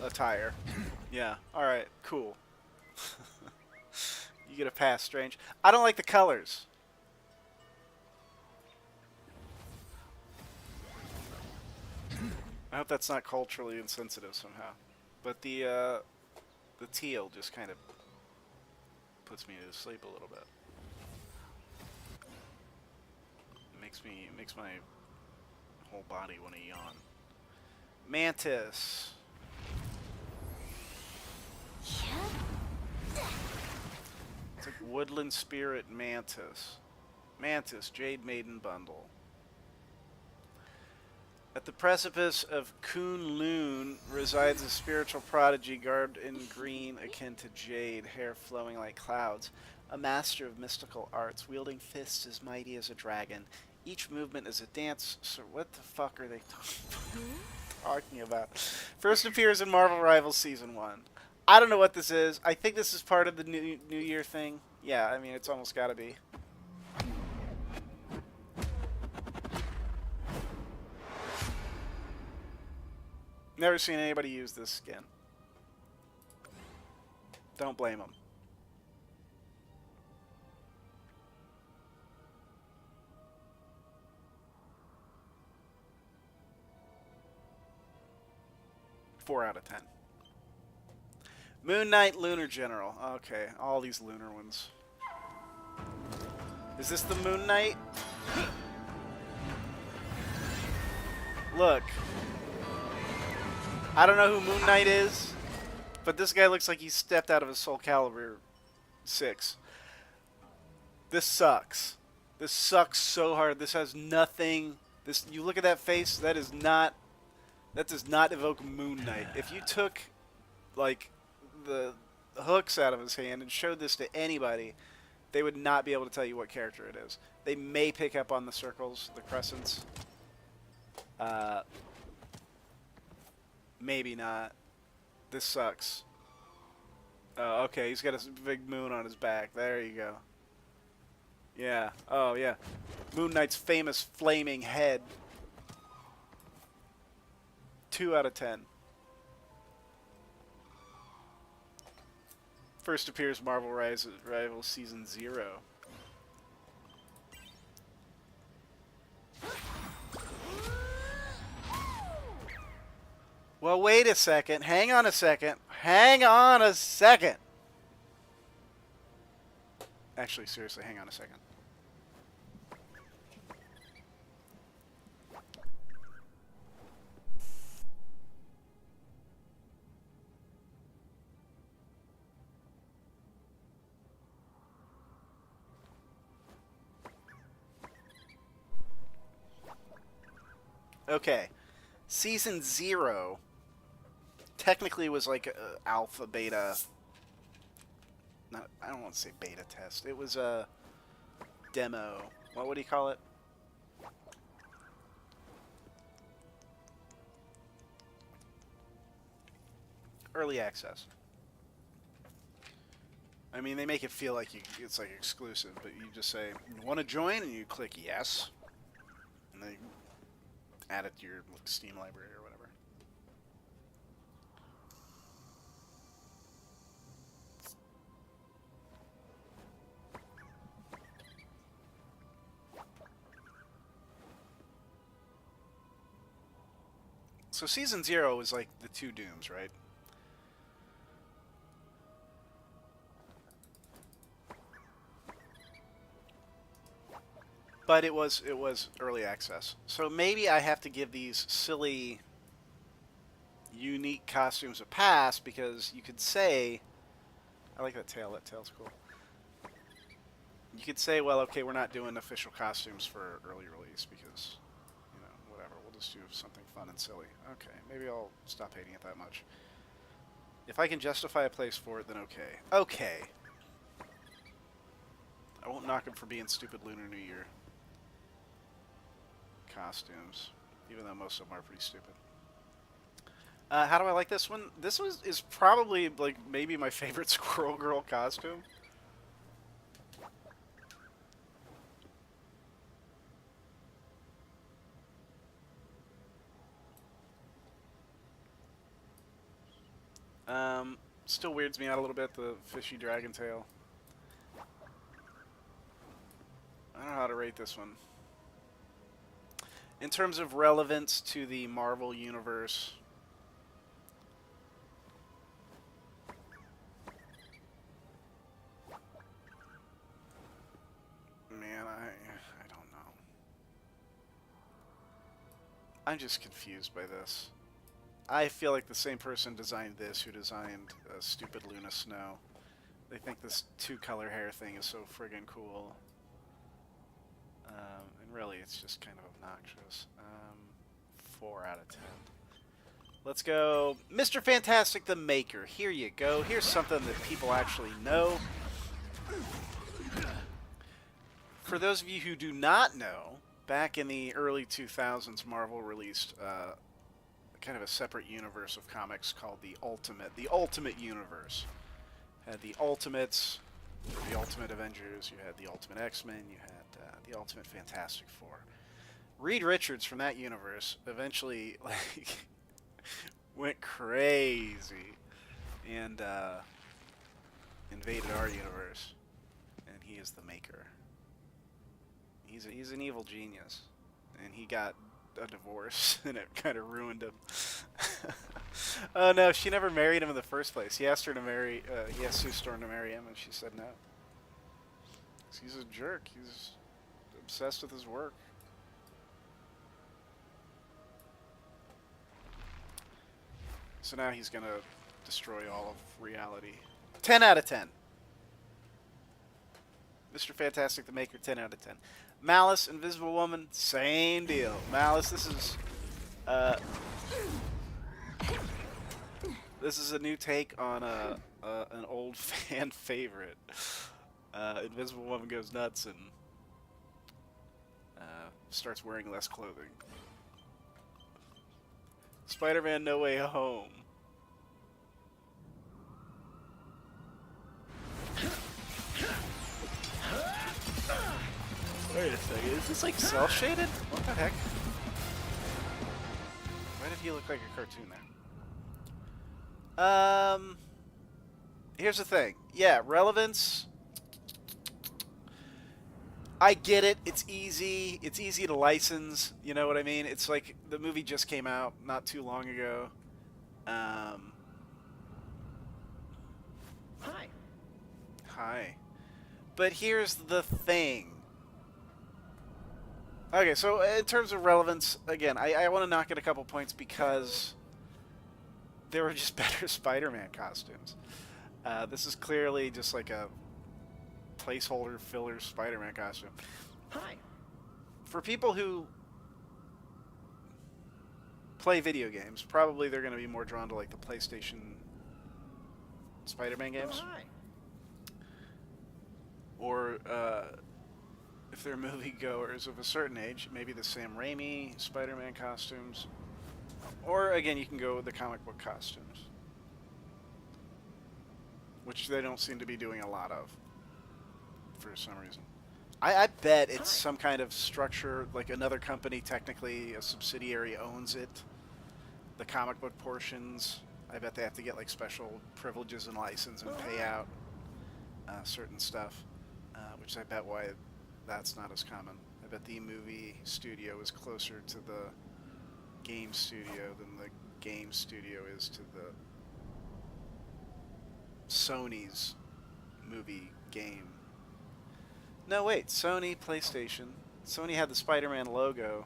A: attire. Yeah, alright, cool. You get a pass, Strange. I don't like the colors. I hope that's not culturally insensitive somehow. But the teal just kind of puts me to sleep a little bit. It makes my whole body want to yawn. Mantis. It's like Woodland Spirit Mantis. Mantis, Jade Maiden Bundle. At the precipice of Kunlun resides a spiritual prodigy garbed in green akin to jade, hair flowing like clouds. A master of mystical arts, wielding fists as mighty as a dragon. Each movement is a dance. So what the fuck are they talking about? First appears in Marvel Rivals Season 1. I don't know what this is. I think this is part of the New Year thing. Yeah, I mean, it's almost gotta be. Never seen anybody use this skin. Don't blame them. Four out of 10. Moon Knight Lunar General. Okay, all these lunar ones. Is this the Moon Knight? Look. I don't know who Moon Knight is, but this guy looks like he stepped out of a Soul Calibur 6. This sucks. This sucks so hard. This has nothing. This, you look at that face, that does not evoke Moon Knight. If you took like the hooks out of his hand and showed this to anybody, they would not be able to tell you what character it is. They may pick up on the circles, the crescents. Maybe not. This sucks. Oh, okay, he's got a big moon on his back. There you go. Yeah. Oh, yeah. Moon Knight's famous flaming head. 2 out of 10. First appears Marvel Rivals Season 0. Well, wait a second. Hang on a second. Hang on a second. Actually, seriously, hang on a second. Okay. Season 0 technically was like a alpha, beta. Not, I don't want to say beta test. It was a demo. What would you call it? Early access. I mean, they make it feel like it's like exclusive, but you just say, "You want to join?" and you click yes, and they add it to your Steam library or whatever. So Season 0 was like the 2 Dooms, right? But it was early access. So maybe I have to give these silly, unique costumes a pass, because you could say, I like that tail. That tail's cool. You could say, well, okay, we're not doing official costumes for early release because, you know, whatever. We'll just do something fun and silly. Okay, maybe I'll stop hating it that much. If I can justify a place for it, then okay. Okay. I won't knock him for being stupid Lunar New Year costumes, even though most of them are pretty stupid. How do I like this one? This is probably, like, maybe my favorite Squirrel Girl costume. Still weirds me out a little bit, the fishy dragon tail. I don't know how to rate this one. In terms of relevance to the Marvel Universe, man, I don't know. I'm just confused by this. I feel like the same person designed this who designed stupid Luna Snow. They think this two-color hair thing is so friggin' cool. And really, it's just kind of obnoxious. 4 out of 10. Let's go Mr. Fantastic the Maker. Here you go. Here's something that people actually know. For those of you who do not know, back in the early 2000s, Marvel released kind of a separate universe of comics called the Ultimate Universe. Had the Ultimates, the Ultimate Avengers, you had the Ultimate X-Men, you had the Ultimate Fantastic Four. Reed Richards from that universe eventually like went crazy and invaded our universe, and he is the Maker. He's an evil genius, and he got a divorce, and it kind of ruined him. Oh no, she never married him in the first place. He asked her to marry, he asked Sue Storm to marry him, and she said no. He's a jerk. He's obsessed with his work. So now he's gonna destroy all of reality. 10 out of 10. Mr. Fantastic the Maker, 10 out of 10. Malice, Invisible Woman, same deal. Malice, this is a new take on an old fan favorite. Invisible Woman goes nuts and starts wearing less clothing. Spider-Man No Way Home. Wait a second, is this like cel-shaded? What the heck? Why did he look like a cartoon there? Here's the thing. Yeah, relevance. I get it. It's easy. It's easy to license. You know what I mean? It's like the movie just came out not too long ago. Hi. But here's the thing. Okay, so in terms of relevance, again, I want to knock it a couple points because there were just better Spider-Man costumes. This is clearly just like a placeholder filler Spider-Man costume.
D: Hi.
A: For people who play video games, probably they're going to be more drawn to like the PlayStation Spider-Man games.
D: Oh, hi.
A: Or if they're moviegoers of a certain age, maybe the Sam Raimi Spider-Man costumes. Or again, you can go with the comic book costumes, which they don't seem to be doing a lot of for some reason. I bet it's some kind of structure, like another company, technically a subsidiary, owns it. The comic book portions, I bet they have to get like special privileges and license and pay out certain stuff, which I bet why that's not as common. I bet the movie studio is closer to the game studio than the game studio is to the Sony's movie game. No, wait, Sony, PlayStation. Sony had the Spider-Man logo.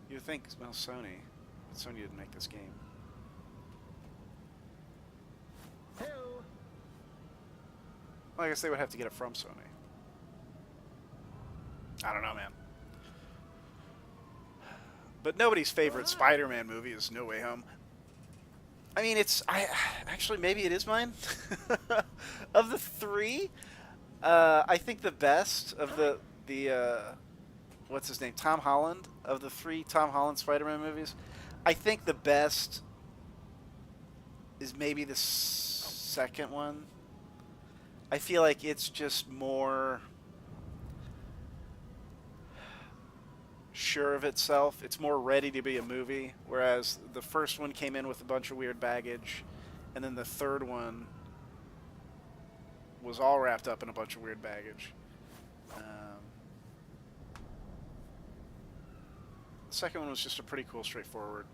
A: You would think, well, Sony. But Sony didn't make this game.
D: Hello.
A: Well, I guess they would have to get it from Sony. I don't know, man. But nobody's favorite Spider-Man movie is No Way Home. I mean, actually, maybe it is mine. Of the three, I think the best of the what's his name, Tom Holland, of the three Tom Holland Spider-Man movies, I think the best is maybe the second one. I feel like it's just more sure of itself. It's more ready to be a movie, whereas the first one came in with a bunch of weird baggage, and then the third one was all wrapped up in a bunch of weird baggage. The second one was just a pretty cool, straightforward,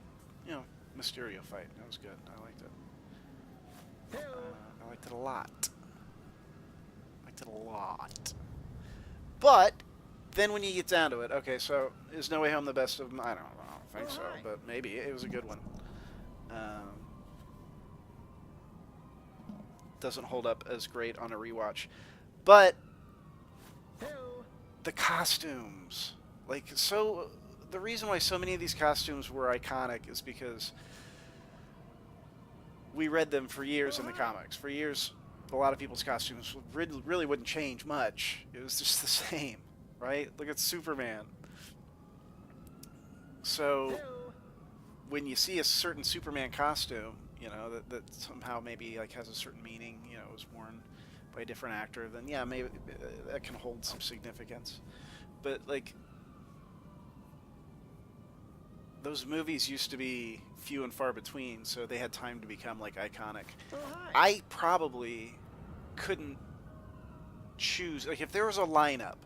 A: Mysterio fight. That was good. I liked it. I liked it a lot. But then when you get down to it, okay, so is No Way Home the best of them? I don't think so, but maybe it was a good one. Doesn't hold up as great on a rewatch, but the costumes, the reason why so many of these costumes were iconic is because we read them for years in the comics. For years, a lot of people's costumes really wouldn't change much. It was just the same, right? Look at Superman. So when you see a certain Superman costume, that somehow maybe has a certain meaning, it was worn by a different actor, then yeah, maybe that can hold some significance. But those movies used to be few and far between, so they had time to become iconic. I probably couldn't choose, if there was a lineup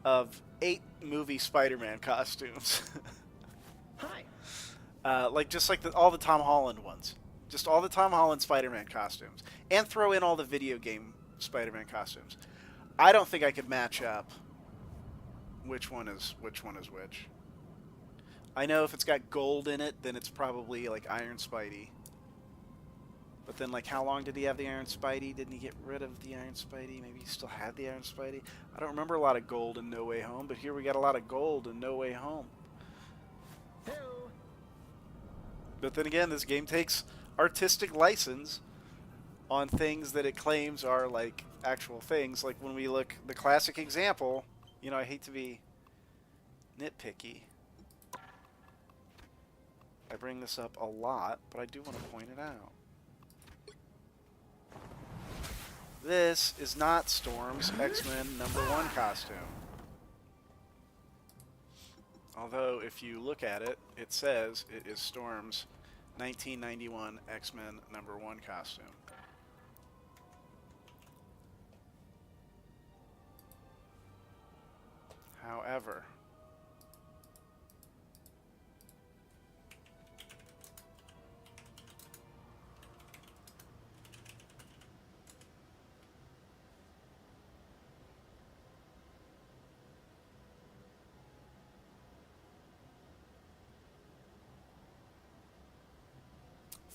A: of 8 movie Spider-Man costumes, all the Tom Holland ones, just all the Tom Holland Spider-Man costumes, and throw in all the video game Spider-Man costumes, I don't think I could match up which one is which. I know if it's got gold in it, then it's probably Iron Spidey. But then how long did he have the Iron Spidey? Didn't he get rid of the Iron Spidey? Maybe he still had the Iron Spidey? I don't remember a lot of gold in No Way Home, but here we got a lot of gold in No Way Home. But then again, this game takes artistic license on things that it claims are actual things. Like when we look, the classic example, I hate to be nitpicky. I bring this up a lot, but I do want to point it out. This is not Storm's X-Men #1 costume. Although, if you look at it, it says it is Storm's 1991 X-Men #1 costume. However,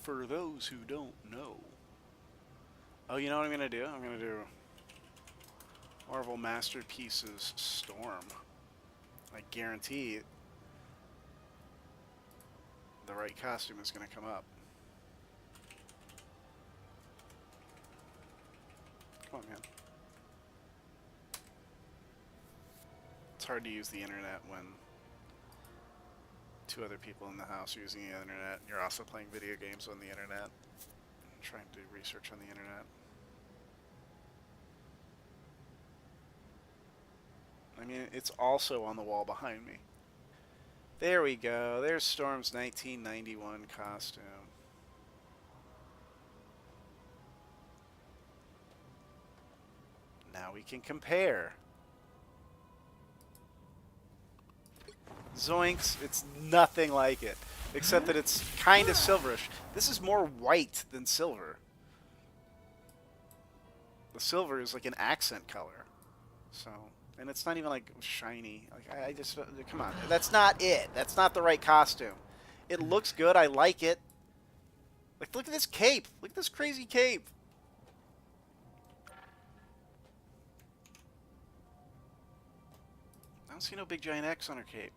A: for those who don't know, you know what I'm going to do? I'm going to do Marvel Masterpieces Storm. I guarantee the right costume is going to come up. Come on, man. It's hard to use the internet when 2 other people in the house are using the internet. You're also playing video games on the internet and trying to do research on the internet. I mean, it's also on the wall behind me. There we go. There's Storm's 1991 costume. Now we can compare. Zoinks, it's nothing like it, except that it's kind of silverish. This is more white than silver. The silver is like an accent color. So, and it's not even shiny. I just, come on. That's not it. That's not the right costume. It looks good. I like it. Look at this cape. Look at this crazy cape. don't see no big giant X on her cape.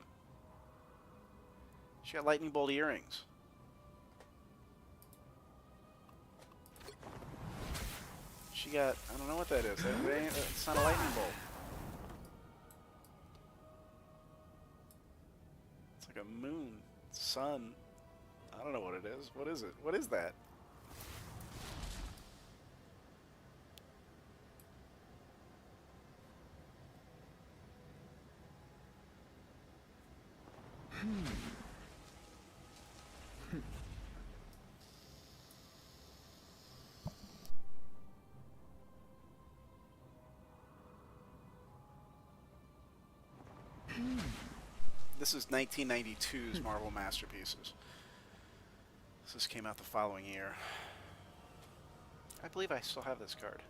A: She got lightning bolt earrings. She got, I don't know what that is. It's not a lightning bolt. It's like a moon, sun. I don't know what it is. What is it? What is that? This is 1992's Marvel Masterpieces. This came out the following year. I believe I still have this card.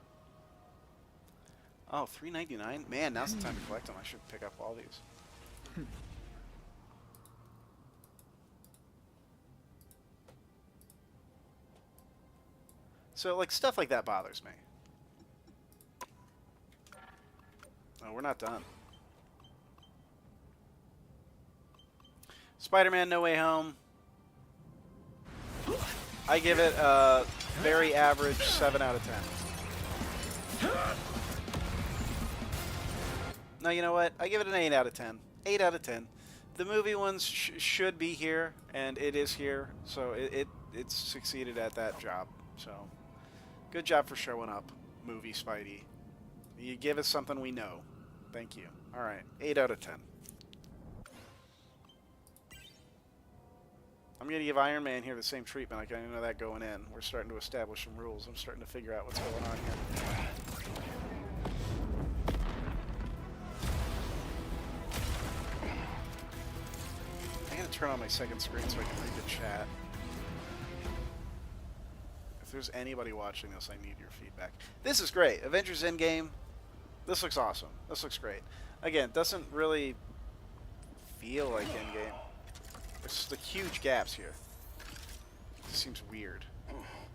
A: Oh, $3.99? Man, now's the time to collect them. I should pick up all these. So, like, stuff like that bothers me. Oh, we're not done. Spider-Man No Way Home. I give it a very average 7 out of 10. No, you know what? I give it an 8 out of 10. 8 out of 10. The movie ones should be here, and it is here, so it's succeeded at that job. So, good job for showing up, movie Spidey. You give us something we know. Thank you. All right, 8 out of 10. I'm going to give Iron Man here the same treatment. I kind of know that going in. We're starting to establish some rules. I'm starting to figure out what's going on here. I'm going to turn on my second screen so I can read the chat. If there's anybody watching this, I need your feedback. This is great. Avengers Endgame. This looks awesome. This looks great. Again, it doesn't really feel like Endgame. There's just like huge gaps here. It seems weird.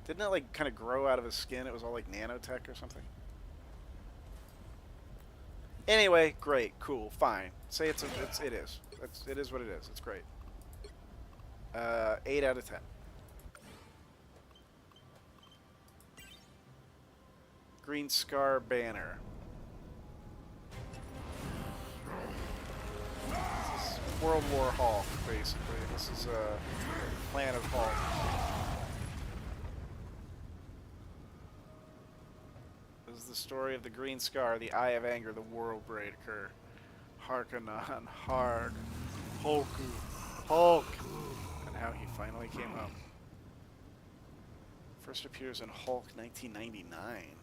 A: Didn't it like kind of grow out of his skin? It was all like nanotech or something. Anyway, great, cool, fine. Say it is. It is what it is. It's great. 8 out of 10. Green Scar banner. World War Hulk, basically. This is Planet Hulk. This is the story of the Green Scar, the Eye of Anger, the World Breaker. Harkonnen, Hark, Hulk, Hulk, and how he finally came home. First appears in Hulk 1999.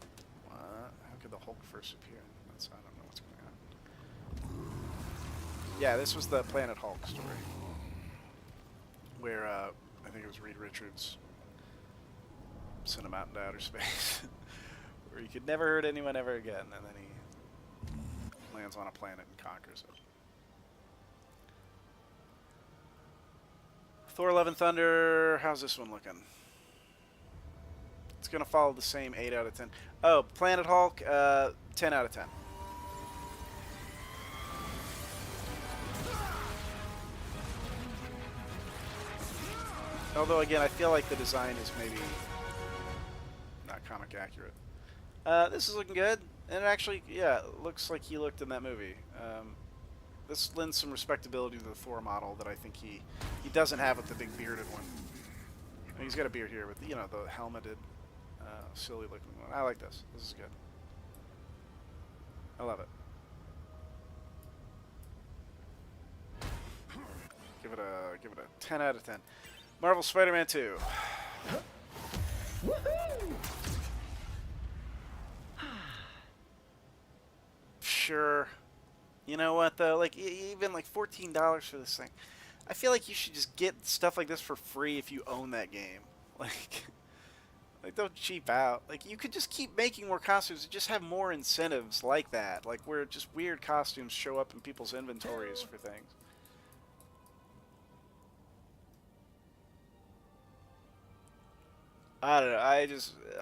A: What? How could the Hulk first appear? I don't know what's going on. Yeah, this was the Planet Hulk story, where I think it was Reed Richards sent him out into outer space, where he could never hurt anyone ever again, and then he lands on a planet and conquers it. Thor: Love and Thunder, how's this one looking? It's going to follow the same 8 out of 10. Oh, Planet Hulk, 10 out of 10. Although, again, I feel like the design is maybe not comic accurate. This is looking good. And it actually, yeah, it looks like he looked in that movie. This lends some respectability to the Thor model that I think he doesn't have with the big bearded one. I mean, he's got a beard here with, you know, the helmeted, silly looking one. I like this. This is good. I love it. Give it a 10 out of 10. Marvel Spider-Man 2. Sure. You know what though? Like even like $14 for this thing. I feel like you should just get stuff like this for free if you own that game. Like don't cheap out. Like you could just keep making more costumes and just have more incentives like that. Like where just weird costumes show up in people's inventories for things. I don't know. I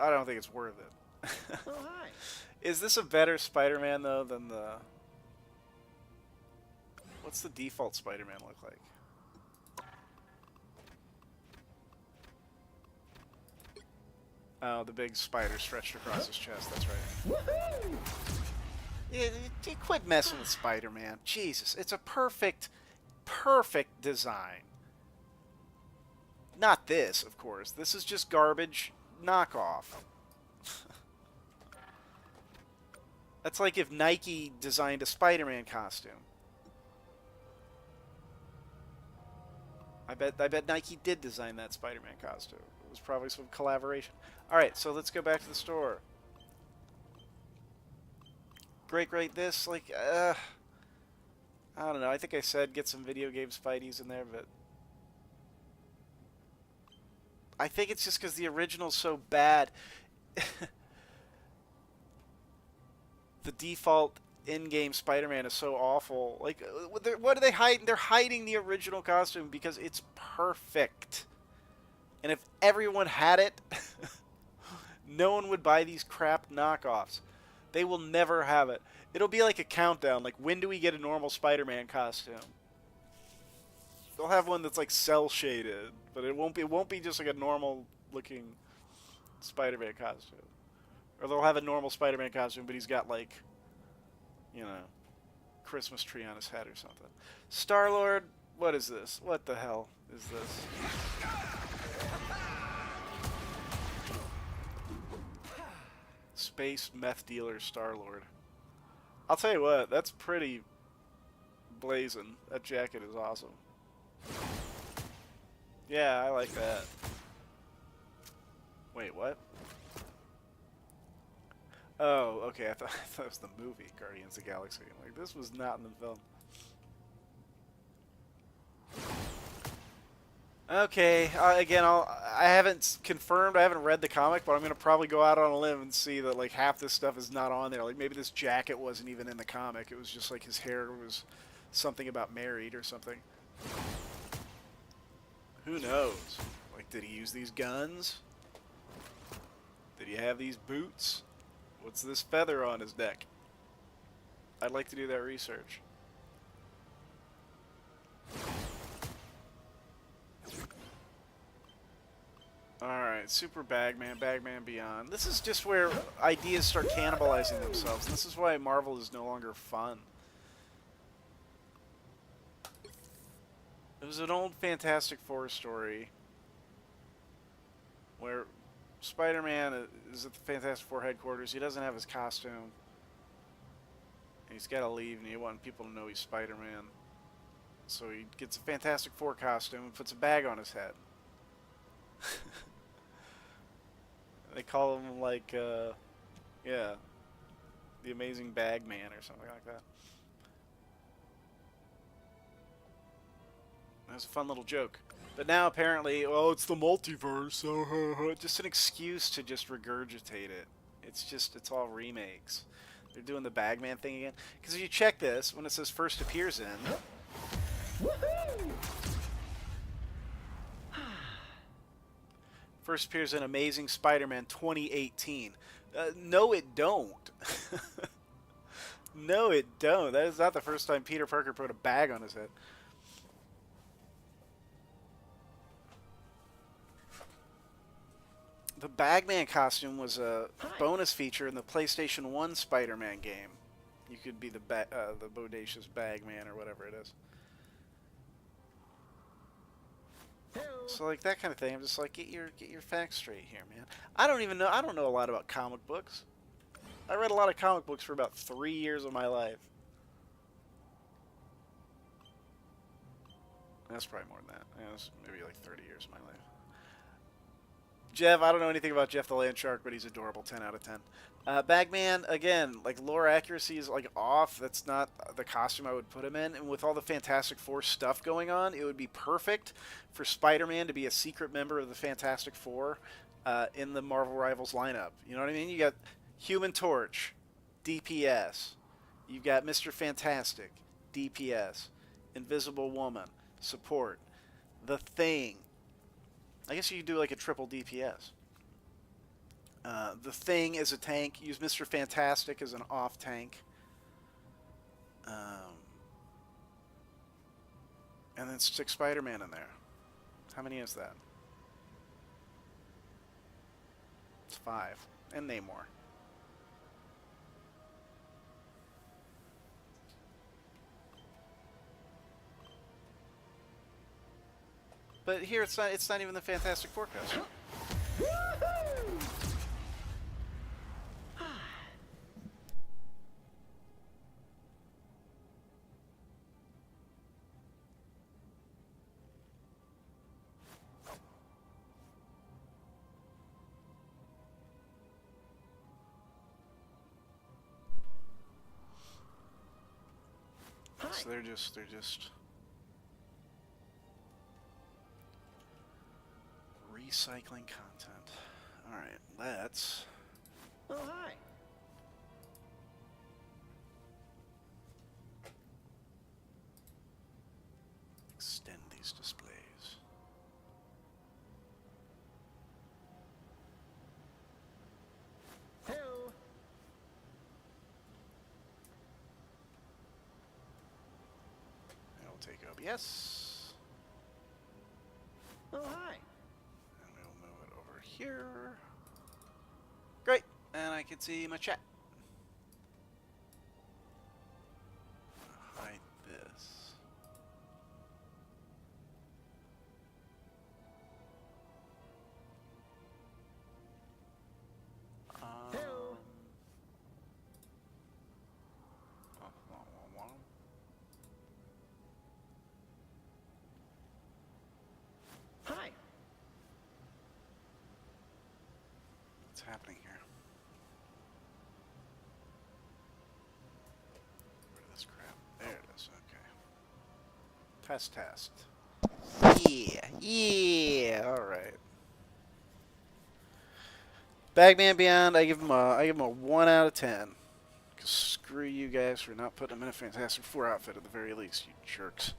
A: don't think it's worth it.
D: Oh, hi.
A: Is this a better Spider-Man though than the What's the default Spider-Man look like? Oh, the big spider stretched across his chest. That's right. Yeah, quit messing with Spider-Man. Jesus, it's a perfect design. Not this, of course. This is just garbage knockoff. That's like if Nike designed a Spider-Man costume. I bet Nike did design that Spider-Man costume. It was probably some collaboration. Alright, so let's go back to the store. Great, this, like, I don't know. I think I said get some video game Spideys in there, but I think it's just because the original's so bad. The default in-game Spider-Man is so awful. Like, what are they hiding? They're hiding the original costume because it's perfect. And if everyone had it, no one would buy these crap knockoffs. They will never have it. It'll be like a countdown. Like, when do we get a normal Spider-Man costume? They'll have one that's like cel-shaded, but it won't be just like a normal-looking Spider-Man costume. Or they'll have a normal Spider-Man costume, but he's got like, you know, Christmas tree on his head or something. Star-Lord, what is this? What the hell is this? Space meth dealer Star-Lord. I'll tell you what, that's pretty blazing. That jacket is awesome. Yeah, I like that. Wait, what? Oh, okay, I thought it was the movie Guardians of the Galaxy. Like, this was not in the film. Okay, again, I haven't confirmed, I haven't read the comic, but I'm going to probably go out on a limb and see that, like, half this stuff is not on there. Like, maybe this jacket wasn't even in the comic. It was just, like, his hair was something about married or something. Who knows? Like, did he use these guns? Did he have these boots? What's this feather on his neck? I'd like to do that research. Alright, Super Bagman, Bagman Beyond. This is just where ideas start cannibalizing themselves. This is why Marvel is no longer fun. It was an old Fantastic Four story where Spider-Man is at the Fantastic Four headquarters. He doesn't have his costume. And he's got to leave, and you want people to know he's Spider-Man. So he gets a Fantastic Four costume and puts a bag on his head. They call him, like, yeah, the Amazing Bag Man or something like that. That was a fun little joke. But now, apparently, oh, it's the multiverse. Just an excuse to just regurgitate it. It's all remakes. They're doing the Bagman thing again. Because if you check this, when it says first appears in... First appears in Amazing Spider-Man 2018. No, it don't. No, it don't. That is not the first time Peter Parker put a bag on his head. The Bagman costume was a bonus feature in the PlayStation 1 Spider-Man game. You could be the bodacious Bagman or whatever it is. So like that kind of thing. I'm just like, get your facts straight here, man. I don't know a lot about comic books. I read a lot of comic books for about 3 years of my life. That's probably more than that. Yeah, that's maybe like 30 years of my life. Jeff, I don't know anything about Jeff the Land Shark, but he's adorable. 10 out of 10. Bagman, again, like lore accuracy is like off. That's not the costume I would put him in. And with all the Fantastic Four stuff going on, it would be perfect for Spider-Man to be a secret member of the Fantastic Four in the Marvel Rivals lineup. You know what I mean? You got Human Torch, DPS. You've got Mr. Fantastic, DPS. Invisible Woman, support. The Thing. I guess you could do like a triple DPS. The Thing is a tank. Use Mr. Fantastic as an off tank. And then stick Spider-Man in there. How many is that? It's 5. And Namor. But here it's not even the Fantastic Four costume. So they're just recycling content. All right, let's.
D: Oh, hi.
A: Extend these displays.
D: Hello.
A: And we'll take OBS.
D: Oh, hi.
A: And we'll move it over here. Great. And I can see my chat. Hide this.
D: Hello. Hi.
A: What's happening here? Rid of this crap. There it is. Okay. Test. Yeah. All right. Bagman Beyond. I give him a 1 out of 10. 'Cause screw you guys for not putting him in a Fantastic Four outfit at the very least, you jerks.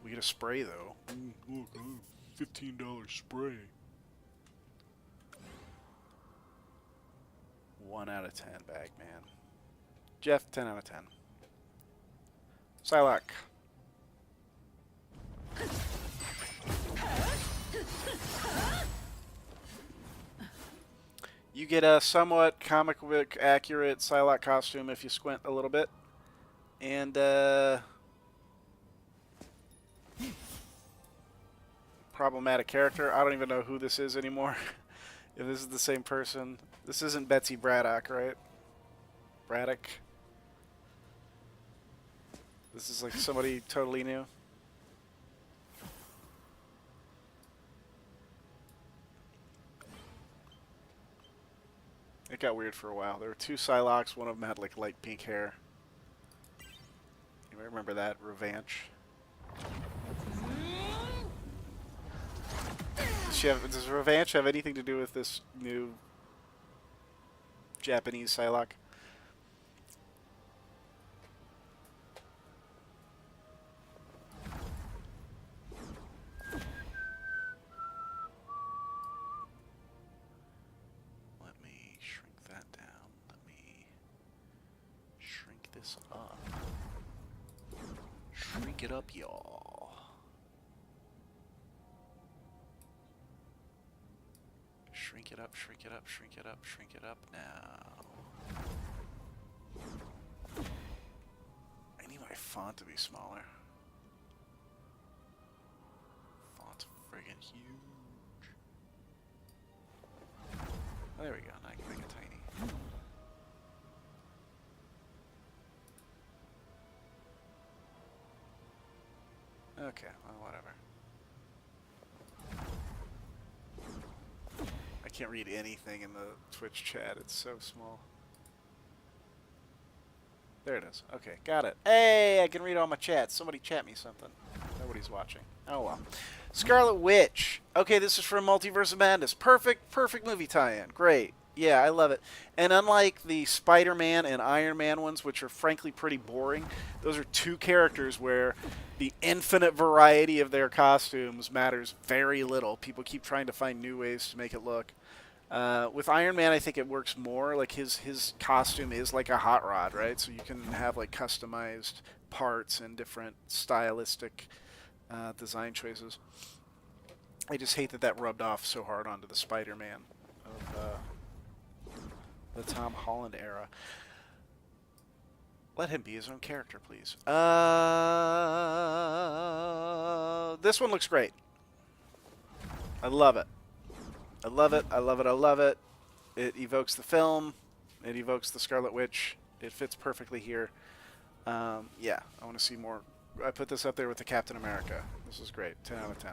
A: We get a spray though. Look, $15 spray. 1 out of 10, Bagman. Jeff, 10 out of 10. Psylocke. You get a somewhat comic book accurate Psylocke costume if you squint a little bit. And, problematic character. I don't even know who this is anymore. If this is the same person. This isn't Betsy Braddock, right? Braddock? This is like somebody totally new. It got weird for a while. There were 2 Psylocks. One of them had like light pink hair. You might remember that. Revenge. Does Revenge have anything to do with this new Japanese Psylocke? Let me shrink that down. Let me shrink this up. Shrink it up, y'all. Shrink it up, shrink it up, shrink it up, shrink it up now. I need my font to be smaller. Font's friggin' huge. Oh, there we go. Now I can make it tiny. Okay, well, whatever. I can't read anything in the Twitch chat. It's so small. There it is. Okay, got it. Hey, I can read all my chats. Somebody chat me something. Nobody's watching. Oh, well. Scarlet Witch. Okay, this is from Multiverse of Madness. Perfect movie tie-in. Great. Yeah, I love it. And unlike the Spider-Man and Iron Man ones, which are frankly pretty boring, those are 2 characters where the infinite variety of their costumes matters very little. People keep trying to find new ways to make it look. With Iron Man, I think it works more. Like his costume is like a hot rod, right? So you can have like customized parts and different stylistic design choices. I just hate that that rubbed off so hard onto the Spider-Man of the Tom Holland era. Let him be his own character, please. This one looks great. I love it. I love it. I love it. I love it. It evokes the film. It evokes the Scarlet Witch. It fits perfectly here. Yeah, I want to see more. I put this up there with the Captain America. This is great. 10 out of 10.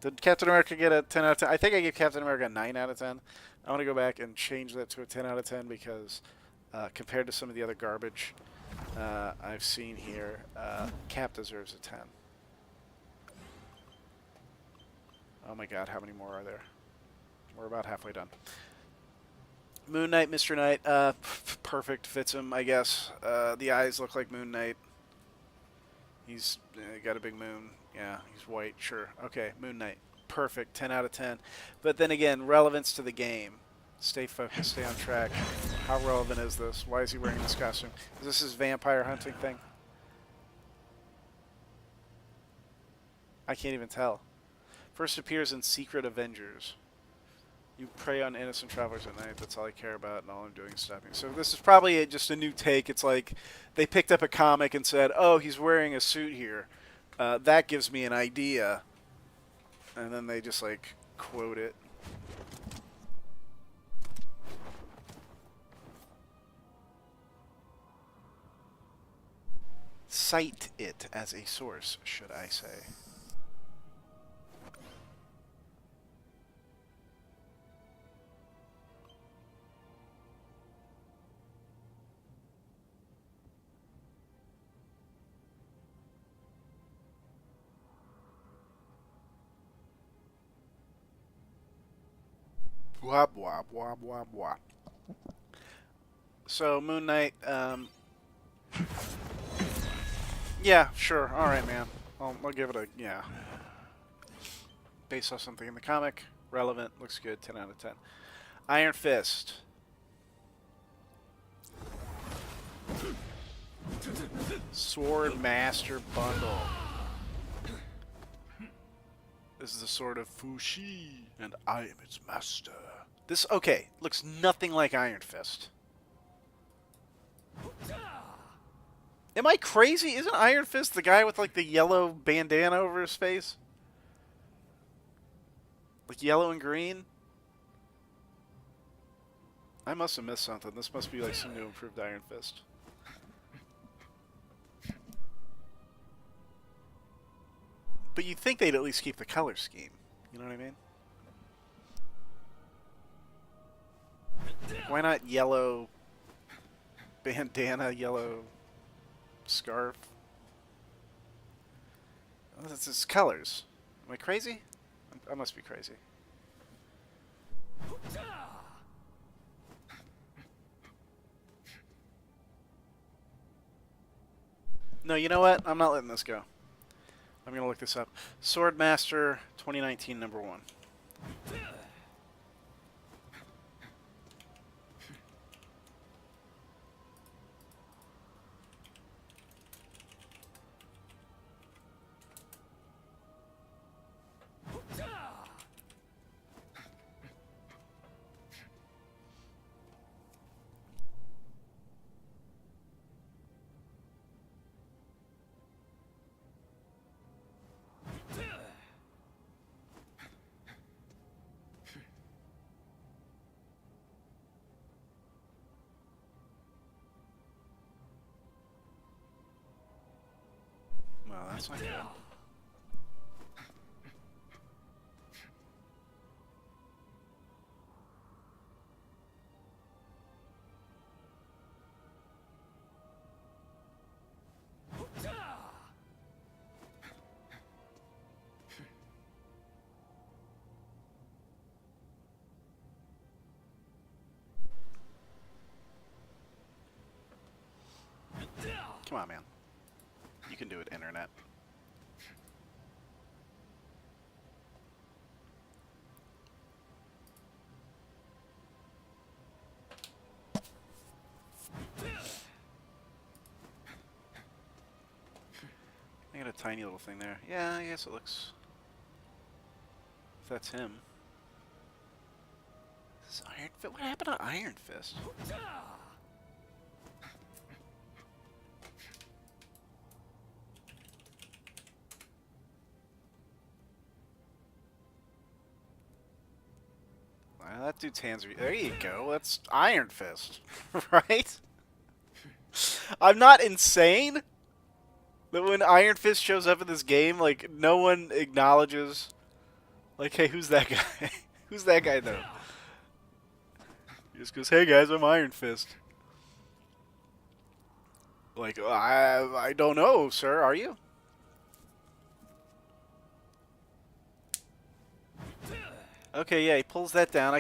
A: Did Captain America get a 10 out of 10? I think I gave Captain America a 9 out of 10. I want to go back and change that to a 10 out of 10 because compared to some of the other garbage I've seen here, Cap deserves a 10. Oh my god, how many more are there? We're about halfway done. Moon Knight, Mr. Knight, perfect, fits him, I guess. The eyes look like Moon Knight. He's got a big moon. Yeah, he's white, sure. Okay, Moon Knight, perfect, 10 out of 10. But then again, relevance to the game. Stay focused, stay on track. How relevant is this? Why is he wearing this costume? Is this his vampire hunting thing? I can't even tell. First appears in Secret Avengers. You prey on innocent travelers at night. That's all I care about, and all I'm doing is stopping. So this is probably just a new take. It's like they picked up a comic and said, oh, he's wearing a suit here. That gives me an idea. And then they just, like, quote it. Cite it as a source, should I say. Wab wab wab wab wab. So Moon Knight, yeah, sure, all right, man. I'll give it a yeah. Based off something in the comic, relevant, looks good, 10 out of 10. Iron Fist. Sword Master Bundle. This is the sword of Fushi, and I am its master. This, okay, looks nothing like Iron Fist. Am I crazy? Isn't Iron Fist the guy with, like, the yellow bandana over his face? Like, yellow and green? I must have missed something. This must be, like, some new improved Iron Fist. But you'd think they'd at least keep the color scheme. You know what I mean? Why not yellow bandana, yellow scarf? Oh, this is colors. Am I crazy? I must be crazy. No, you know what? I'm not letting this go. I'm going to look this up. Swordmaster 2019 #1. Well, that's not good. Come on, man. You can do it, Internet. I got a tiny little thing there. Yeah, I guess it looks... If that's him. This is Iron Fist? What happened to Iron Fist? Wow, that dude's hands are... There you go. That's Iron Fist. Right? I'm not insane that when Iron Fist shows up in this game, like, no one acknowledges... Like, hey, who's that guy? Who's that guy, though? He just goes, hey, guys, I'm Iron Fist. Like, I don't know, sir. Are you? Okay, yeah, he pulls that down.